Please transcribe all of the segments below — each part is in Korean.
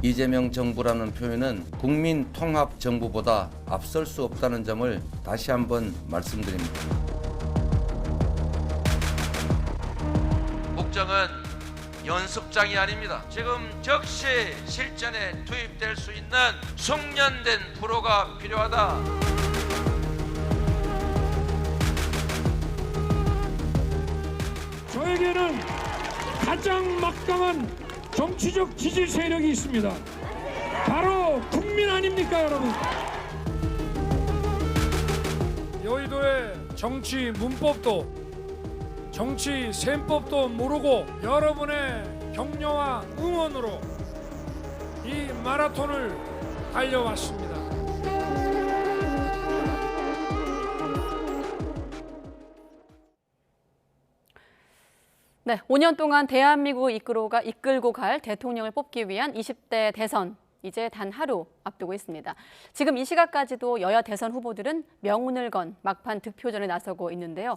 이재명 정부라는 표현은 국민 통합 정부보다 앞설 수 없다는 점을 다시 한번 말씀드립니다. 국정은 연습장이 아닙니다. 지금 즉시 실전에 투입될 수 있는 숙련된 프로가 필요하다. 저에게는 가장 막강한 정치적 지지 세력이 있습니다. 바로 국민 아닙니까, 여러분? 여의도의 정치 문법도 정치 셈법도 모르고 여러분의 격려와 응원으로 이 마라톤을 달려왔습니다. 네, 5년 동안 대한민국을 이끌고 갈 대통령을 뽑기 위한 20대 대선, 이제 단 하루 앞두고 있습니다. 지금 이 시각까지도 여야 대선 후보들은 명운을 건 막판 득표전에 나서고 있는데요.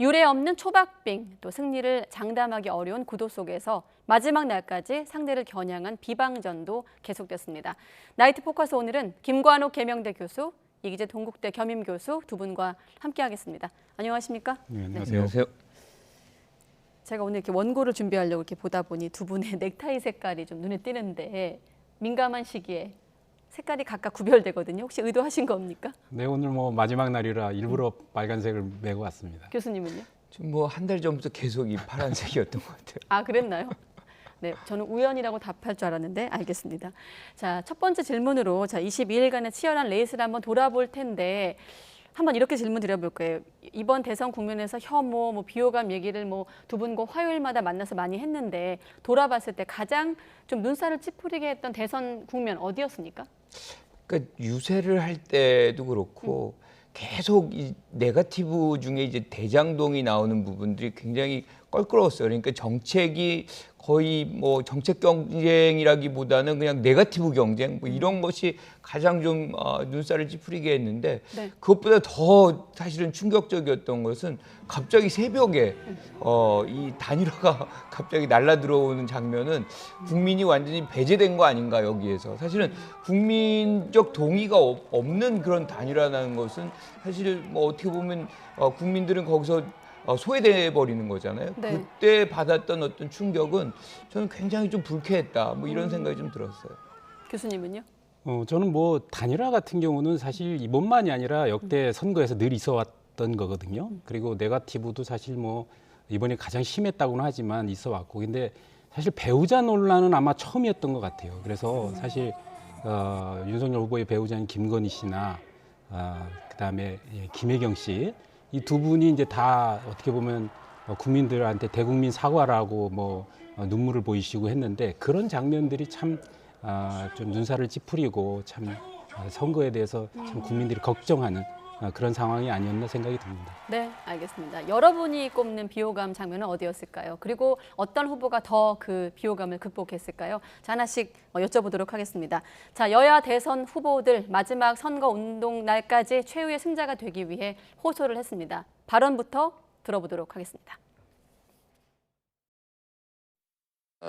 유례 없는 초박빙, 또 승리를 장담하기 어려운 구도 속에서 마지막 날까지 상대를 겨냥한 비방전도 계속됐습니다. 나이트 포커스 오늘은 김관옥 계명대 교수, 이기재 동국대 겸임 교수 두 분과 함께하겠습니다. 안녕하십니까? 네, 안녕하세요. 제가 오늘 이렇게 원고를 준비하려고 이렇게 보다 보니 두 분의 넥타이 색깔이 좀 눈에 띄는데 민감한 시기에 색깔이 각각 구별되거든요. 혹시 의도하신 겁니까? 네, 오늘 뭐 마지막 날이라 일부러 빨간색을 메고 왔습니다. 교수님은요? 좀 뭐 한 달 전부터 계속 이 파란색이었던 것 같아요. 아, 그랬나요? 네, 저는 우연이라고 답할 줄 알았는데 알겠습니다. 자, 첫 번째 질문으로 22일간의 치열한 레이스를 한번 돌아볼 텐데 한번 이렇게 질문 드려볼 거예요. 이번 대선 국면에서 혐오, 비호감 얘기를 두 분과 화요일마다 만나서 많이 했는데 돌아봤을 때 가장 좀 눈살을 찌푸리게 했던 대선 국면 어디였습니까? 그러니까 유세를 할 때도 그렇고 계속 이 네거티브 중에 이제 대장동이 나오는 부분들이 굉장히 껄끄러웠어요. 그러니까 정책이 거의 뭐 정책 경쟁이라기보다는 그냥 네거티브 경쟁 뭐 이런 것이 가장 좀 눈살을 찌푸리게 했는데 네. 그것보다 더 사실은 충격적이었던 것은 갑자기 새벽에 이 단일화가 갑자기 날라 들어오는 장면은 국민이 완전히 배제된 거 아닌가 여기에서 사실은 국민적 동의가 없는 그런 단일화라는 것은 사실 뭐 어떻게 보면 국민들은 거기서 소외돼 버리는 거잖아요. 네. 그때 받았던 어떤 충격은 저는 굉장히 좀 불쾌했다. 뭐 이런 생각이 좀 들었어요. 교수님은요? 저는 뭐 단일화 같은 경우는 사실 이번만이 아니라 역대 선거에서 늘 있어왔던 거거든요. 그리고 네거티브도 사실 뭐 이번에 가장 심했다고는 하지만 있어왔고, 근데 사실 배우자 논란은 아마 처음이었던 것 같아요. 그래서 사실 윤석열 후보의 배우자인 김건희 씨나 그다음에 김혜경 씨 이 두 분이 이제 다 어떻게 보면 국민들한테 대국민 사과라고 뭐 눈물을 보이시고 했는데 그런 장면들이 참 좀 눈살을 찌푸리고 참 선거에 대해서 참 국민들이 걱정하는 그런 상황이 아니었나 생각이 듭니다. 네, 알겠습니다. 여러분이 꼽는 비호감 장면은 어디였을까요? 그리고 어떤 후보가 더 그 비호감을 극복했을까요? 자, 하나씩 여쭤보도록 하겠습니다. 자, 여야 대선 후보들 마지막 선거 운동 날까지 최후의 승자가 되기 위해 호소를 했습니다. 발언부터 들어보도록 하겠습니다.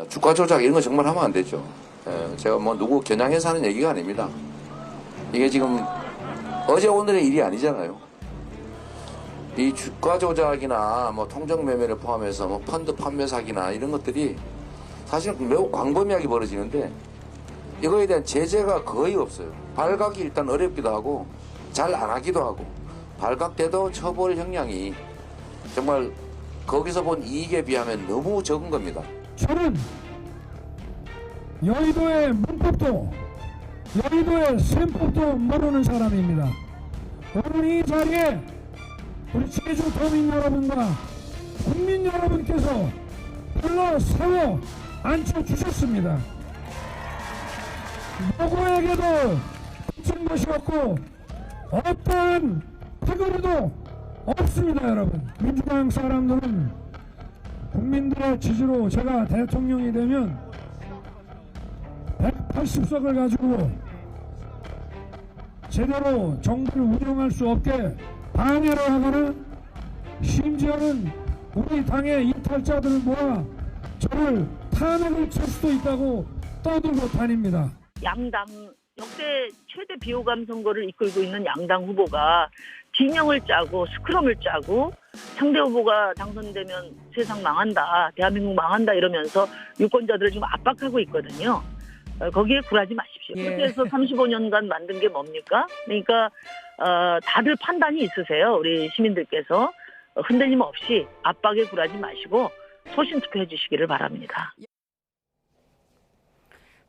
주가 조작 이런 거 정말 하면 안 되죠. 제가 뭐 누구 겨냥해서 하는 얘기가 아닙니다. 이게 지금 어제 오늘의 일이 아니잖아요. 이 주가 조작이나 뭐 통정 매매를 포함해서 뭐 펀드 판매 사기나 이런 것들이 사실 매우 광범위하게 벌어지는데 이거에 대한 제재가 거의 없어요. 발각이 일단 어렵기도 하고 잘 안 하기도 하고 발각돼도 처벌 형량이 정말 거기서 본 이익에 비하면 너무 적은 겁니다. 저는 여의도의 문법도 여의도의 셈법도 모르는 사람입니다. 오늘 이 자리에 우리 제주도민 여러분과 국민 여러분께서 불러 세워 앉혀주셨습니다. 누구에게도 붙인 것이 없고 어떠한 패거리도 없습니다. 여러분, 민주당 사람들은 국민들의 지지로 제가 대통령이 되면 180석을 가지고 제대로 정부를 운영할 수 없게 방해를 하거나 심지어는 우리 당의 이탈자들을 모아 저를 탄핵을 칠 수도 있다고 떠들고 다닙니다. 양당 역대 최대 비호감 선거를 이끌고 있는 양당 후보가 진영을 짜고 스크럼을 짜고 상대 후보가 당선되면 세상 망한다, 대한민국 망한다 이러면서 유권자들을 지금 압박하고 있거든요. 거기에 굴하지 마십시오. 그렇게 해서 35년간 만든 게 뭡니까? 그러니까 다들 판단이 있으세요. 우리 시민들께서 흔들림 없이 압박에 굴하지 마시고 소신 투표해 주시기를 바랍니다.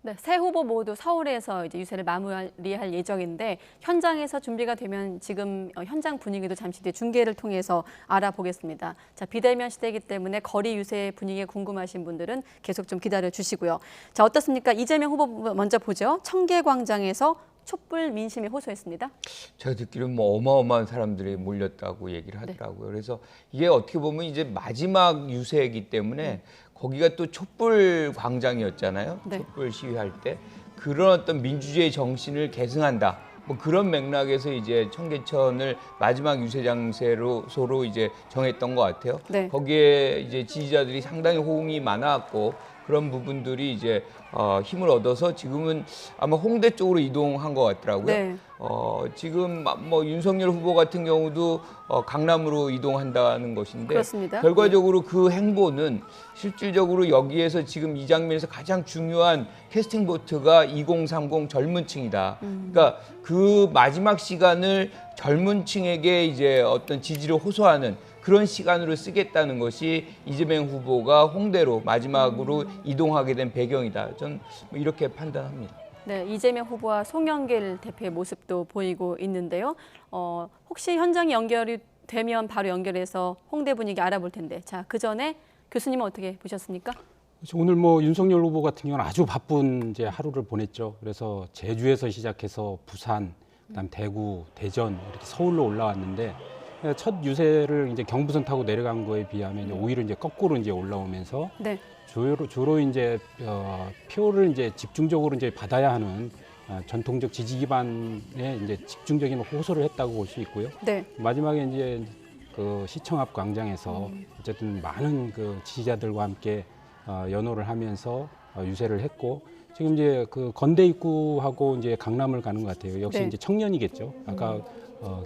네, 새 후보 모두 서울에서 이제 유세를 마무리할 예정인데 현장에서 준비가 되면 지금 현장 분위기도 잠시 뒤에 중계를 통해서 알아보겠습니다. 자, 비대면 시대이기 때문에 거리 유세 분위기에 궁금하신 분들은 계속 좀 기다려 주시고요. 자, 어떻습니까? 이재명 후보 먼저 보죠. 청계광장에서 촛불 민심이 호소했습니다. 제가 듣기로는 뭐 어마어마한 사람들이 몰렸다고 얘기를 하더라고요. 그래서 이게 어떻게 보면 이제 마지막 유세이기 때문에 거기가 또 촛불 광장이었잖아요. 네. 촛불 시위할 때 그런 어떤 민주주의 정신을 계승한다. 뭐 그런 맥락에서 이제 청계천을 마지막 유세 장소로 이제 정했던 것 같아요. 네. 거기에 이제 지지자들이 상당히 호응이 많았고 그런 부분들이 이제 힘을 얻어서 지금은 아마 홍대 쪽으로 이동한 것 같더라고요. 네. 지금 뭐 윤석열 후보 같은 경우도 강남으로 이동한다는 것인데 그렇습니다. 결과적으로 그 행보는 실질적으로 여기에서 지금 이 장면에서 가장 중요한 캐스팅 보트가 2030 젊은 층이다. 그러니까 그 마지막 시간을 젊은 층에게 이제 어떤 지지를 호소하는 그런 시간으로 쓰겠다는 것이 이재명 후보가 홍대로 마지막으로 이동하게 된 배경이다. 저는 이렇게 판단합니다. 네, 이재명 후보와 송영길 대표의 모습도 보이고 있는데요. 혹시 현장이 연결이 되면 바로 연결해서 홍대 분위기 알아볼 텐데, 자, 그 전에 교수님은 어떻게 보셨습니까? 오늘 뭐 윤석열 후보 같은 경우는 아주 바쁜 이제 하루를 보냈죠. 그래서 제주에서 시작해서 부산, 그다음 대구, 대전 이렇게 서울로 올라왔는데 첫 유세를 이제 경부선 타고 내려간 거에 비하면 이제 오히려 이제 거꾸로 이제 올라오면서 네. 주로 이제 표를 이제 집중적으로 이제 받아야 하는 전통적 지지 기반의 이제 집중적인 호소를 했다고 볼 수 있고요. 네. 마지막에 이제 그 시청 앞 광장에서 어쨌든 많은 그 지지자들과 함께 연호를 하면서 유세를 했고 지금 이제 그 건대 입구하고 이제 강남을 가는 것 같아요. 역시 네. 이제 청년이겠죠. 아까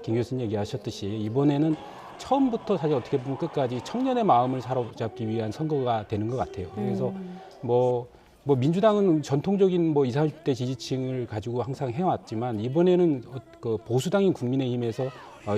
김 교수님 얘기하셨듯이 이번에는 처음부터 사실 어떻게 보면 끝까지 청년의 마음을 사로잡기 위한 선거가 되는 것 같아요. 그래서 뭐 민주당은 전통적인 뭐 20, 30대 지지층을 가지고 항상 해왔지만 이번에는 그 보수당인 국민의힘에서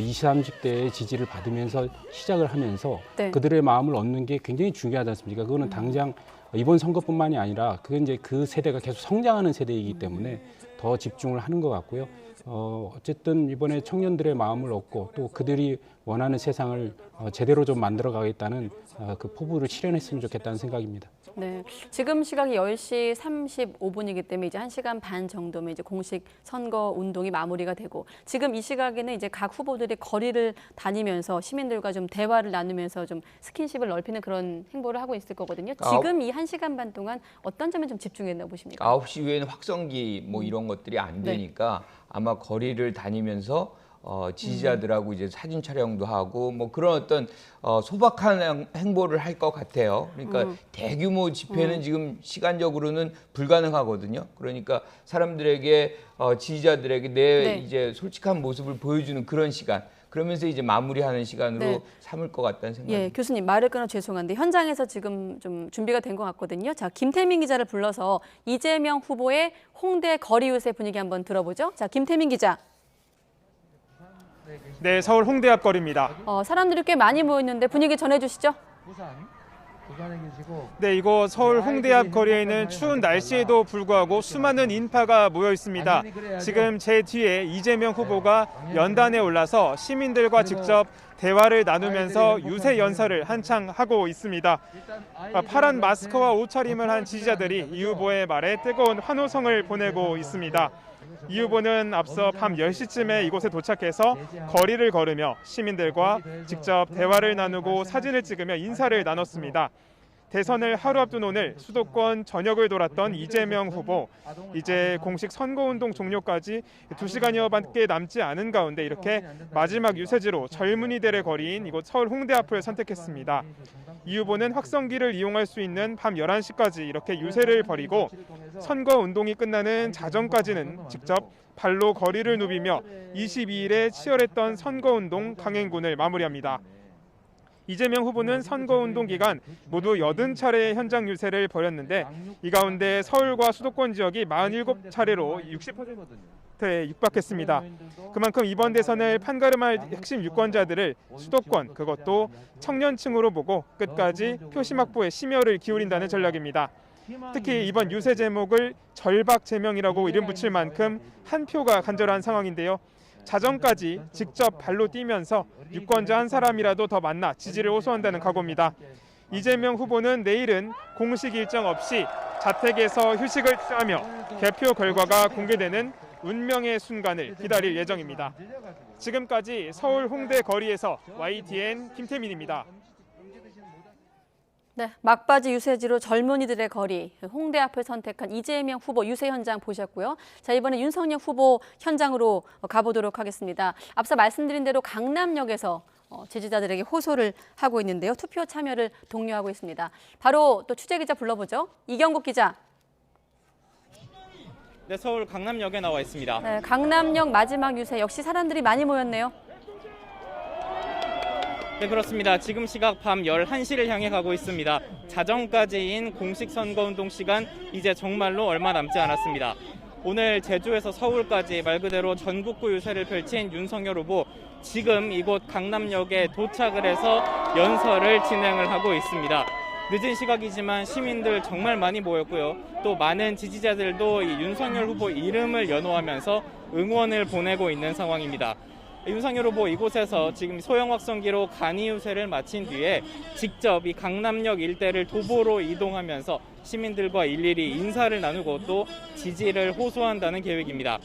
20, 30대의 지지를 받으면서 시작을 하면서 네. 그들의 마음을 얻는 게 굉장히 중요하지 않습니까? 그거는 당장 이번 선거뿐만이 아니라 그건 이제 그 세대가 계속 성장하는 세대이기 때문에 더 집중을 하는 것 같고요. 어쨌든 이번에 청년들의 마음을 얻고 또 그들이 원하는 세상을 제대로 좀 만들어 가겠다는 그 포부를 실현했으면 좋겠다는 생각입니다. 네, 지금 시각이 10시 35분이기 때문에 이제 1시간 반 정도면 이제 공식 선거 운동이 마무리가 되고 지금 이 시각에는 이제 각 후보들이 거리를 다니면서 시민들과 좀 대화를 나누면서 좀 스킨십을 넓히는 그런 행보를 하고 있을 거거든요. 지금 이 1시간 반 동안 어떤 점에 좀 집중했나 보십니까? 9시 이후에는 확성기 뭐 이런 것들이 안 되니까 아마 거리를 다니면서 지지자들하고 이제 사진 촬영도 하고 뭐 그런 어떤 소박한 행보를 할 것 같아요. 그러니까 대규모 집회는 지금 시간적으로는 불가능하거든요. 그러니까 사람들에게 지지자들에게 내 이제 솔직한 모습을 보여주는 그런 시간. 그러면서 이제 마무리하는 시간으로 삼을 것 같다는 생각입니다. 예, 교수님 말을 끊어 죄송한데 현장에서 지금 좀 준비가 된 것 같거든요. 자, 김태민 기자를 불러서 이재명 후보의 홍대 거리 유세 분위기 한번 들어보죠. 자, 김태민 기자. 네, 서울 홍대 앞 거리입니다. 사람들이 꽤 많이 모였는데 분위기 전해주시죠. 네, 이곳 서울 홍대 앞 거리에 있는 추운 날씨에도 불구하고 수많은 인파가 모여 있습니다. 지금 제 뒤에 이재명 후보가 연단에 올라서 시민들과 직접 대화를 나누면서 유세 연설을 한창 하고 있습니다. 파란 마스크와 옷차림을 한 지지자들이 이 후보의 말에 뜨거운 환호성을 보내고 있습니다. 이 후보는 앞서 밤 10시쯤에 이곳에 도착해서 거리를 걸으며 시민들과 직접 대화를 나누고 사진을 찍으며 인사를 나눴습니다. 대선을 하루 앞둔 오늘 수도권 전역을 돌았던 이재명 후보. 이제 공식 선거운동 종료까지 2시간여밖에 남지 않은 가운데 이렇게 마지막 유세지로 젊은이들의 거리인 이곳 서울 홍대 앞을 선택했습니다. 이 후보는 확성기를 이용할 수 있는 밤 11시까지 이렇게 유세를 벌이고 선거운동이 끝나는 자정까지는 직접 발로 거리를 누비며 22일에 치열했던 선거운동 강행군을 마무리합니다. 이재명 후보는 선거운동 기간 모두 80차례의 현장 유세를 벌였는데 이 가운데 서울과 수도권 지역이 47차례로 60%에 육박했습니다. 그만큼 이번 대선을 판가름할 핵심 유권자들을 수도권, 그것도 청년층으로 보고 끝까지 표심 확보에 심혈을 기울인다는 전략입니다. 특히 이번 유세 제목을 절박제명이라고 이름 붙일 만큼 한 표가 간절한 상황인데요. 자정까지 직접 발로 뛰면서 유권자 한 사람이라도 더 만나 지지를 호소한다는 각오입니다. 이재명 후보는 내일은 공식 일정 없이 자택에서 휴식을 취하며 개표 결과가 공개되는 운명의 순간을 기다릴 예정입니다. 지금까지 서울 홍대 거리에서 YTN 김태민입니다. 네, 막바지 유세지로 젊은이들의 거리, 홍대 앞을 선택한 이재명 후보 유세 현장 보셨고요. 자, 이번에 윤석열 후보 현장으로 가보도록 하겠습니다. 앞서 말씀드린 대로 강남역에서 지지자들에게 호소를 하고 있는데요. 투표 참여를 독려하고 있습니다. 바로 또 취재기자 불러보죠. 이경국 기자. 네, 서울 강남역에 나와 있습니다. 네, 강남역 마지막 유세 역시 사람들이 많이 모였네요. 네, 그렇습니다. 지금 시각 밤 11시를 향해 가고 있습니다. 자정까지인 공식 선거운동 시간 이제 정말로 얼마 남지 않았습니다. 오늘 제주에서 서울까지 말 그대로 전국구 유세를 펼친 윤석열 후보, 지금 이곳 강남역에 도착을 해서 연설을 진행을 하고 있습니다. 늦은 시각이지만 시민들 정말 많이 모였고요. 또 많은 지지자들도 이 윤석열 후보 이름을 연호하면서 응원을 보내고 있는 상황입니다. 윤석열 후보 이곳에서 지금 소형 확성기로 간이 유세를 마친 뒤에 직접 이 강남역 일대를 도보로 이동하면서 시민들과 일일이 인사를 나누고 또 지지를 호소한다는 계획입니다.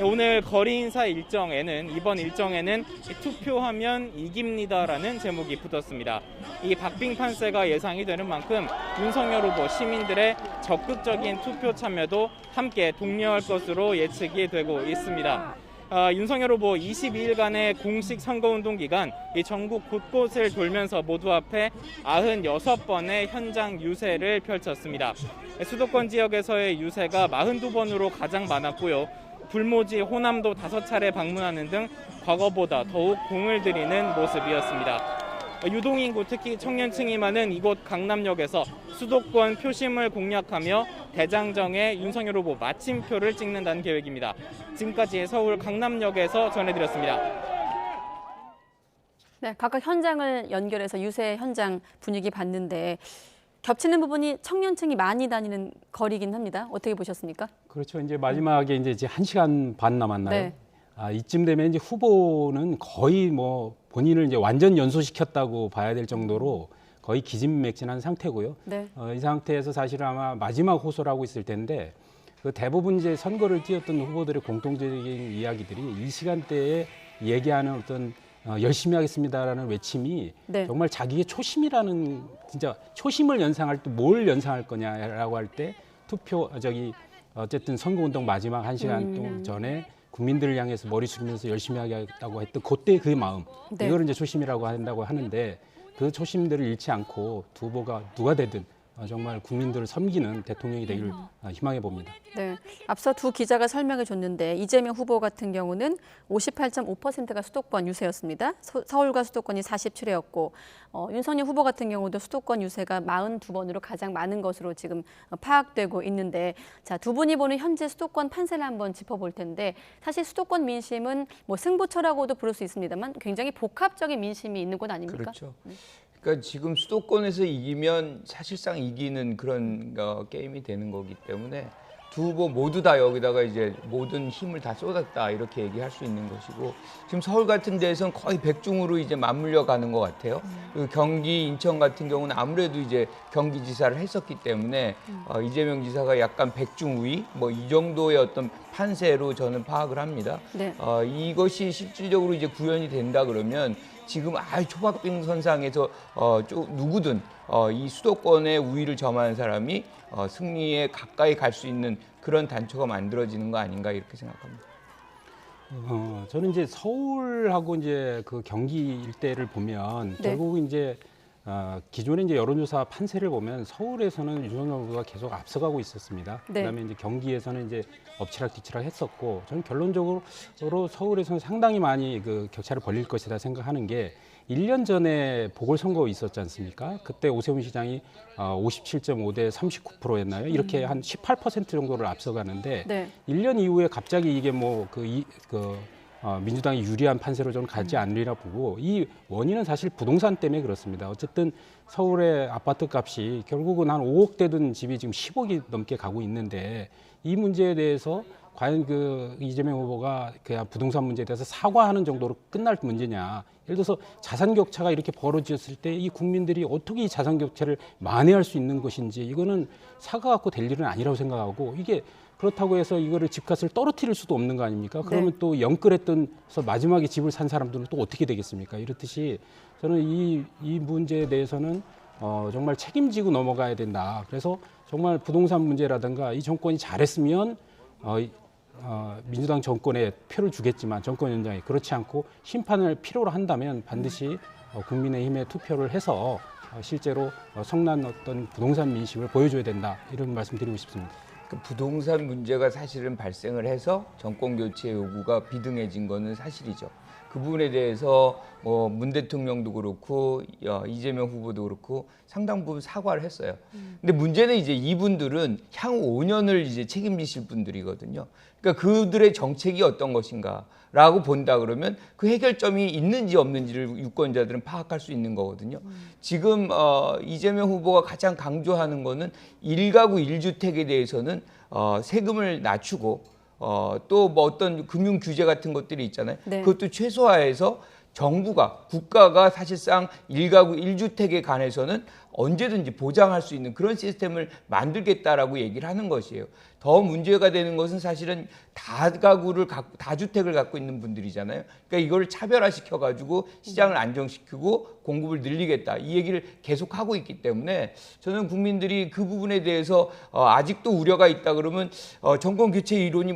오늘 거리 인사 일정에는 이번 일정에는 투표하면 이깁니다라는 제목이 붙었습니다. 이 박빙 판세가 예상이 되는 만큼 윤석열 후보 시민들의 적극적인 투표 참여도 함께 독려할 것으로 예측이 되고 있습니다. 윤석열 후보 22일간의 공식 선거운동 기간 이 전국 곳곳을 돌면서 모두 앞에 96번의 현장 유세를 펼쳤습니다. 수도권 지역에서의 유세가 42번으로 가장 많았고요. 불모지 호남도 5차례 방문하는 등 과거보다 더욱 공을 들이는 모습이었습니다. 유동인구 특히 청년층이 많은 이곳 강남역에서 수도권 표심을 공략하며 대장정에 윤석열 후보 마침표를 찍는다는 계획입니다. 지금까지 서울 강남역에서 전해드렸습니다. 네, 각각 현장을 연결해서 유세 현장 분위기 봤는데 겹치는 부분이 청년층이 많이 다니는 거리긴 합니다. 어떻게 보셨습니까? 그렇죠. 이제 마지막에 이제 1시간 반 남았나요? 네. 이쯤 되면 이제 후보는 거의 뭐 본인을 이제 완전 연소시켰다고 봐야 될 정도로 거의 기진맥진한 상태고요. 네. 이 상태에서 사실 아마 마지막 호소를 하고 있을 텐데 그 대부분 이제 선거를 뛰었던 후보들의 공통적인 이야기들이 이 시간대에 얘기하는 어떤 열심히 하겠습니다라는 외침이 네. 정말 자기의 초심이라는 진짜 초심을 연상할 때 뭘 연상할 거냐라고 할 때 투표 어쨌든 선거운동 마지막 1시간 전에 국민들을 향해서 머리 숙이면서 열심히 하겠다고 했던 그때 그 마음 네. 이거를 이제 초심이라고 한다고 하는데 그 초심들을 잃지 않고 두 후보가 누가 되든 정말 국민들을 섬기는 대통령이 되기를 희망해 봅니다. 네, 앞서 두 기자가 설명해 줬는데 이재명 후보 같은 경우는 58.5%가 수도권 유세였습니다. 서울과 수도권이 47회였고 윤석열 후보 같은 경우도 수도권 유세가 42번으로 가장 많은 것으로 지금 파악되고 있는데 자, 두 분이 보는 현재 수도권 판세를 한번 짚어볼 텐데 사실 수도권 민심은 뭐 승부처라고도 부를 수 있습니다만 굉장히 복합적인 민심이 있는 곳 아닙니까? 그렇죠. 그러니까 지금 수도권에서 이기면 사실상 이기는 그런 게임이 되는 거기 때문에 두 후보 모두 다 여기다가 이제 모든 힘을 다 쏟았다 이렇게 얘기할 수 있는 것이고 지금 서울 같은 데에서는 거의 백중으로 이제 맞물려 가는 것 같아요. 그리고 경기, 인천 같은 경우는 아무래도 이제 경기지사를 했었기 때문에 이재명 지사가 약간 백중 우위 뭐 이 정도의 어떤 판세로 저는 파악을 합니다. 네. 이것이 실질적으로 이제 구현이 된다 그러면 지금 초박빙 선상에서 누구든 이 수도권의 우위를 점하는 사람이 승리에 가까이 갈 수 있는 그런 단초가 만들어지는 거 아닌가 이렇게 생각합니다. 저는 이제 서울하고 이제 그 경기 일대를 보면 네. 결국 이제 기존의 이제 여론조사 판세를 보면 서울에서는 윤석열 후보가 계속 앞서가고 있었습니다. 네. 그다음에 이제 경기에서는 이제 엎치락뒤치락 했었고, 저는 결론적으로 서울에서는 상당히 많이 그 격차를 벌릴 것이다 생각하는 게 1년 전에 보궐선거 있었지 않습니까? 그때 오세훈 시장이 57.5대 39%였나요? 이렇게 한 18% 정도를 앞서가는데 네. 1년 이후에 갑자기 이게 뭐 민주당이 유리한 판세로 저는 가지 않으리라 보고, 이 원인은 사실 부동산 때문에 그렇습니다. 어쨌든 서울의 아파트 값이 결국은 한 5억 대던 집이 지금 10억이 넘게 가고 있는데, 이 문제에 대해서 과연 그 이재명 후보가 그냥 부동산 문제에 대해서 사과하는 정도로 끝날 문제냐. 예를 들어서 자산 격차가 이렇게 벌어졌을 때 이 국민들이 어떻게 이 자산 격차를 만회할 수 있는 것인지, 이거는 사과 갖고 될 일은 아니라고 생각하고, 이게 그렇다고 해서 이거를 집값을 떨어뜨릴 수도 없는 거 아닙니까? 그러면 네. 또 영끌했던 마지막에 집을 산 사람들은 또 어떻게 되겠습니까? 이렇듯이 저는 이 문제에 대해서는 정말 책임지고 넘어가야 된다. 그래서 정말 부동산 문제라든가 이 정권이 잘했으면 민주당 정권에 표를 주겠지만, 정권 연장에 그렇지 않고 심판을 필요로 한다면 반드시 국민의힘에 투표를 해서 실제로 성난 어떤 부동산 민심을 보여줘야 된다, 이런 말씀드리고 싶습니다. 그 부동산 문제가 사실은 발생을 해서 정권 교체 요구가 비등해진 거는 사실이죠. 그 부분에 대해서 뭐 문 대통령도 그렇고 이재명 후보도 그렇고 상당 부분 사과를 했어요. 근데 문제는 이제 이분들은 향후 5년을 이제 책임지실 분들이거든요. 그러니까 그들의 정책이 어떤 것인가라고 본다 그러면 그 해결점이 있는지 없는지를 유권자들은 파악할 수 있는 거거든요. 지금 이재명 후보가 가장 강조하는 거는 1가구 1주택에 대해서는 세금을 낮추고 또 뭐 어떤 금융 규제 같은 것들이 있잖아요. 네. 그것도 최소화해서 정부가, 국가가 사실상 1가구 1주택에 관해서는 언제든지 보장할 수 있는 그런 시스템을 만들겠다라고 얘기를 하는 것이에요. 더 문제가 되는 것은 사실은 다주택을 갖고 있는 분들이잖아요. 그러니까 이걸 차별화시켜가지고 시장을 안정시키고 공급을 늘리겠다, 이 얘기를 계속 하고 있기 때문에 저는 국민들이 그 부분에 대해서 아직도 우려가 있다 그러면 정권 교체 이론이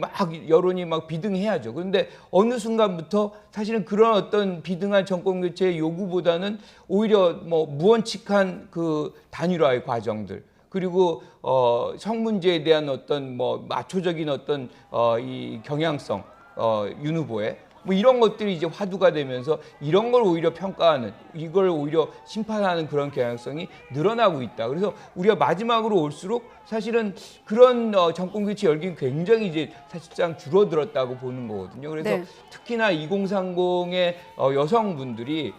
여론이 막 비등해야죠. 그런데 어느 순간부터 사실은 그런 어떤 비등한 정권 교체 요구보다는 오히려 뭐 무원칙한 그 단일화의 과정들, 그리고 성문제에 대한 어떤 뭐 마초적인 어떤 이 경향성, 윤 후보의 뭐 이런 것들이 이제 화두가 되면서 이런 걸 오히려 평가하는, 이걸 오히려 심판하는 그런 경향성이 늘어나고 있다. 그래서 우리가 마지막으로 올수록 사실은 그런 정권 교체 열기는 굉장히 이제 사실상 줄어들었다고 보는 거거든요. 그래서 네. 특히나 2030의 여성분들이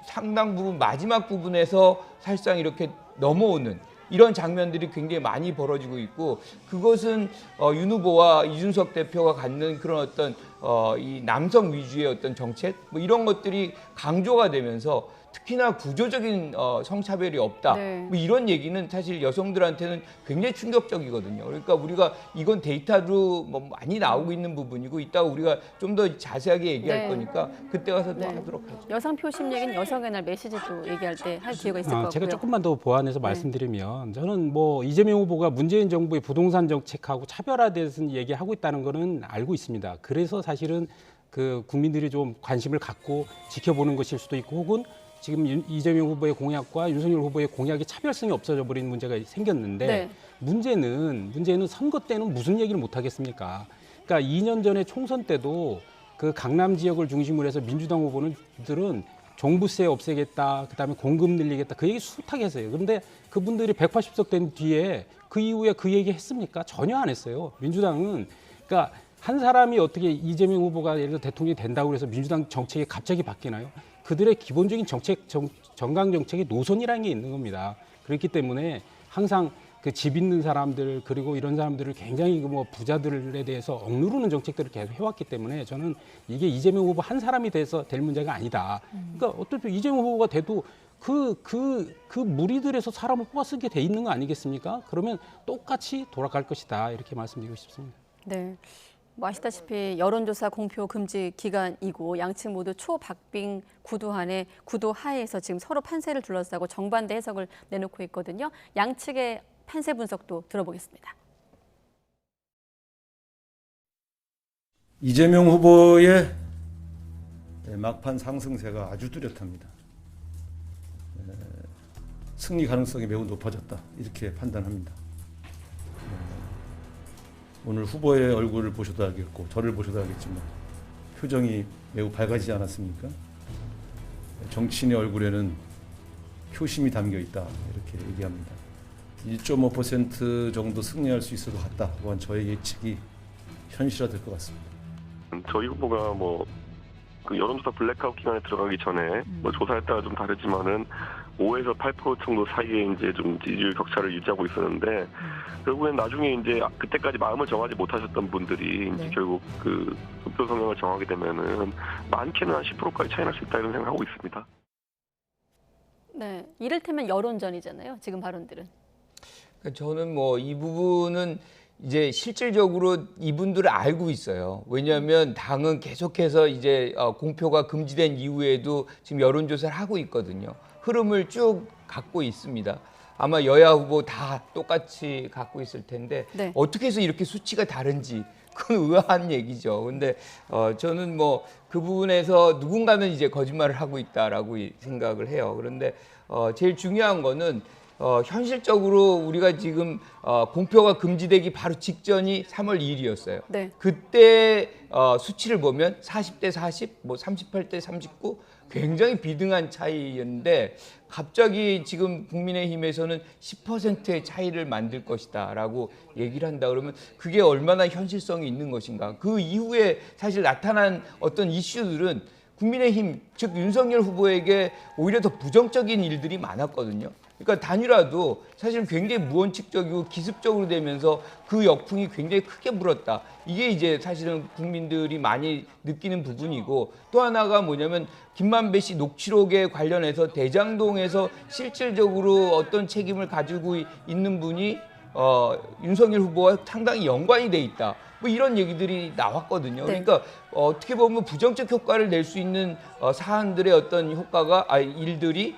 상당 부분 마지막 부분에서 사실상 이렇게 넘어오는 이런 장면들이 굉장히 많이 벌어지고 있고, 그것은 윤 후보와 이준석 대표가 갖는 그런 어떤 이 남성 위주의 어떤 정책 뭐 이런 것들이 강조가 되면서 특히나 구조적인 성차별이 없다. 네. 뭐 이런 얘기는 사실 여성들한테는 굉장히 충격적이거든요. 그러니까 우리가 이건 데이터로 뭐 많이 나오고 있는 부분이고, 이따가 우리가 좀 더 자세하게 얘기할 네. 거니까 그때 가서 또 네. 하도록 하죠. 여성 표심 얘기는 여성의 날 메시지도 얘기할 때 할 기회가 있을 것 같고요. 제가 조금만 더 보완해서 말씀드리면, 저는 뭐 이재명 후보가 문재인 정부의 부동산 정책하고 차별화에 대해서 얘기하고 있다는 거는 알고 있습니다. 그래서 사실은 그 국민들이 좀 관심을 갖고 지켜보는 것일 수도 있고, 혹은 지금 이재명 후보의 공약과 윤석열 후보의 공약이 차별성이 없어져 버린 문제가 생겼는데, 네. 문제는 선거 때는 무슨 얘기를 못 하겠습니까? 그러니까 2년 전에 총선 때도 그 강남 지역을 중심으로 해서 민주당 후보들은 종부세 없애겠다, 그다음에 공급 늘리겠다, 그 얘기 숱하게 했어요. 그런데 그분들이 180석 된 뒤에 그 이후에 그 얘기 했습니까? 전혀 안 했어요. 민주당은, 그러니까 한 사람이 어떻게 이재명 후보가 예를 들어 대통령이 된다고 해서 민주당 정책이 갑자기 바뀌나요? 그들의 기본적인 정강 정책의 노선이라는 게 있는 겁니다. 그렇기 때문에 항상 그 집 있는 사람들, 그리고 이런 사람들을 굉장히 뭐 부자들에 대해서 억누르는 정책들을 계속 해왔기 때문에 저는 이게 이재명 후보 한 사람이 돼서 될 문제가 아니다. 그러니까 어떻게 이재명 후보가 돼도 그 무리들에서 사람을 뽑아 쓰게 돼 있는 거 아니겠습니까? 그러면 똑같이 돌아갈 것이다, 이렇게 말씀드리고 싶습니다. 네. 뭐 아시다시피 여론조사 공표 금지 기간이고 양측 모두 초박빙 구도 하에서 지금 서로 판세를 둘러싸고 정반대 해석을 내놓고 있거든요. 양측의 판세 분석도 들어보겠습니다. 이재명 후보의 막판 상승세가 아주 뚜렷합니다. 승리 가능성이 매우 높아졌다 이렇게 판단합니다. 오늘 후보의 얼굴을 보셔도 알겠고 저를 보셔도 알겠지만 표정이 매우 밝아지지 않았습니까? 정치인의 얼굴에는 효심이 담겨 있다 이렇게 얘기합니다. 1.5% 정도 승리할 수 있을 것 같다. 또한 저의 예측이 현실화될 것 같습니다. 저희 후보가 그 여론조사 블랙아웃 기간에 들어가기 전에 조사에 따라 좀 다르지만은 5에서 8% 정도 사이에 이제 좀 지지율 격차를 유지하고 있었는데 결국엔 나중에 이제 그때까지 마음을 정하지 못하셨던 분들이 이제 결국 그 득표 성향을 정하게 되면은 많게는 한 10%까지 차이 날 수 있다 이런 생각하고 있습니다. 네, 이를테면 여론전이잖아요. 지금 발언들은. 저는 이 부분은 이제 실질적으로 이분들을 알고 있어요. 왜냐하면 당은 계속해서 이제 공표가 금지된 이후에도 지금 여론조사를 하고 있거든요. 흐름을 쭉 갖고 있습니다. 아마 여야 후보 다 똑같이 갖고 있을 텐데 네. 어떻게 해서 이렇게 수치가 다른지 그건 의아한 얘기죠. 근데 저는 그 부분에서 누군가는 이제 거짓말을 하고 있다라고 생각을 해요. 그런데 제일 중요한 거는 현실적으로 우리가 지금 공표가 금지되기 바로 직전이 3월 2일이었어요. 네. 그때 수치를 보면 40대 40, 38대 39 굉장히 비등한 차이였는데 갑자기 지금 국민의힘에서는 10%의 차이를 만들 것이다라고 얘기를 한다 그러면 그게 얼마나 현실성이 있는 것인가. 그 이후에 사실 나타난 어떤 이슈들은 국민의힘 즉 윤석열 후보에게 오히려 더 부정적인 일들이 많았거든요. 그러니까 단일화도 사실 굉장히 무원칙적이고 기습적으로 되면서 그 역풍이 굉장히 크게 불었다. 이게 이제 사실은 국민들이 많이 느끼는 부분이고 또 하나가 뭐냐면 김만배 씨 녹취록에 관련해서 대장동에서 실질적으로 어떤 책임을 가지고 있는 분이 윤석열 후보와 상당히 연관이 돼 있다. 이런 얘기들이 나왔거든요. 네. 그러니까 어떻게 보면 부정적 효과를 낼 수 있는 사안들의 어떤 일들이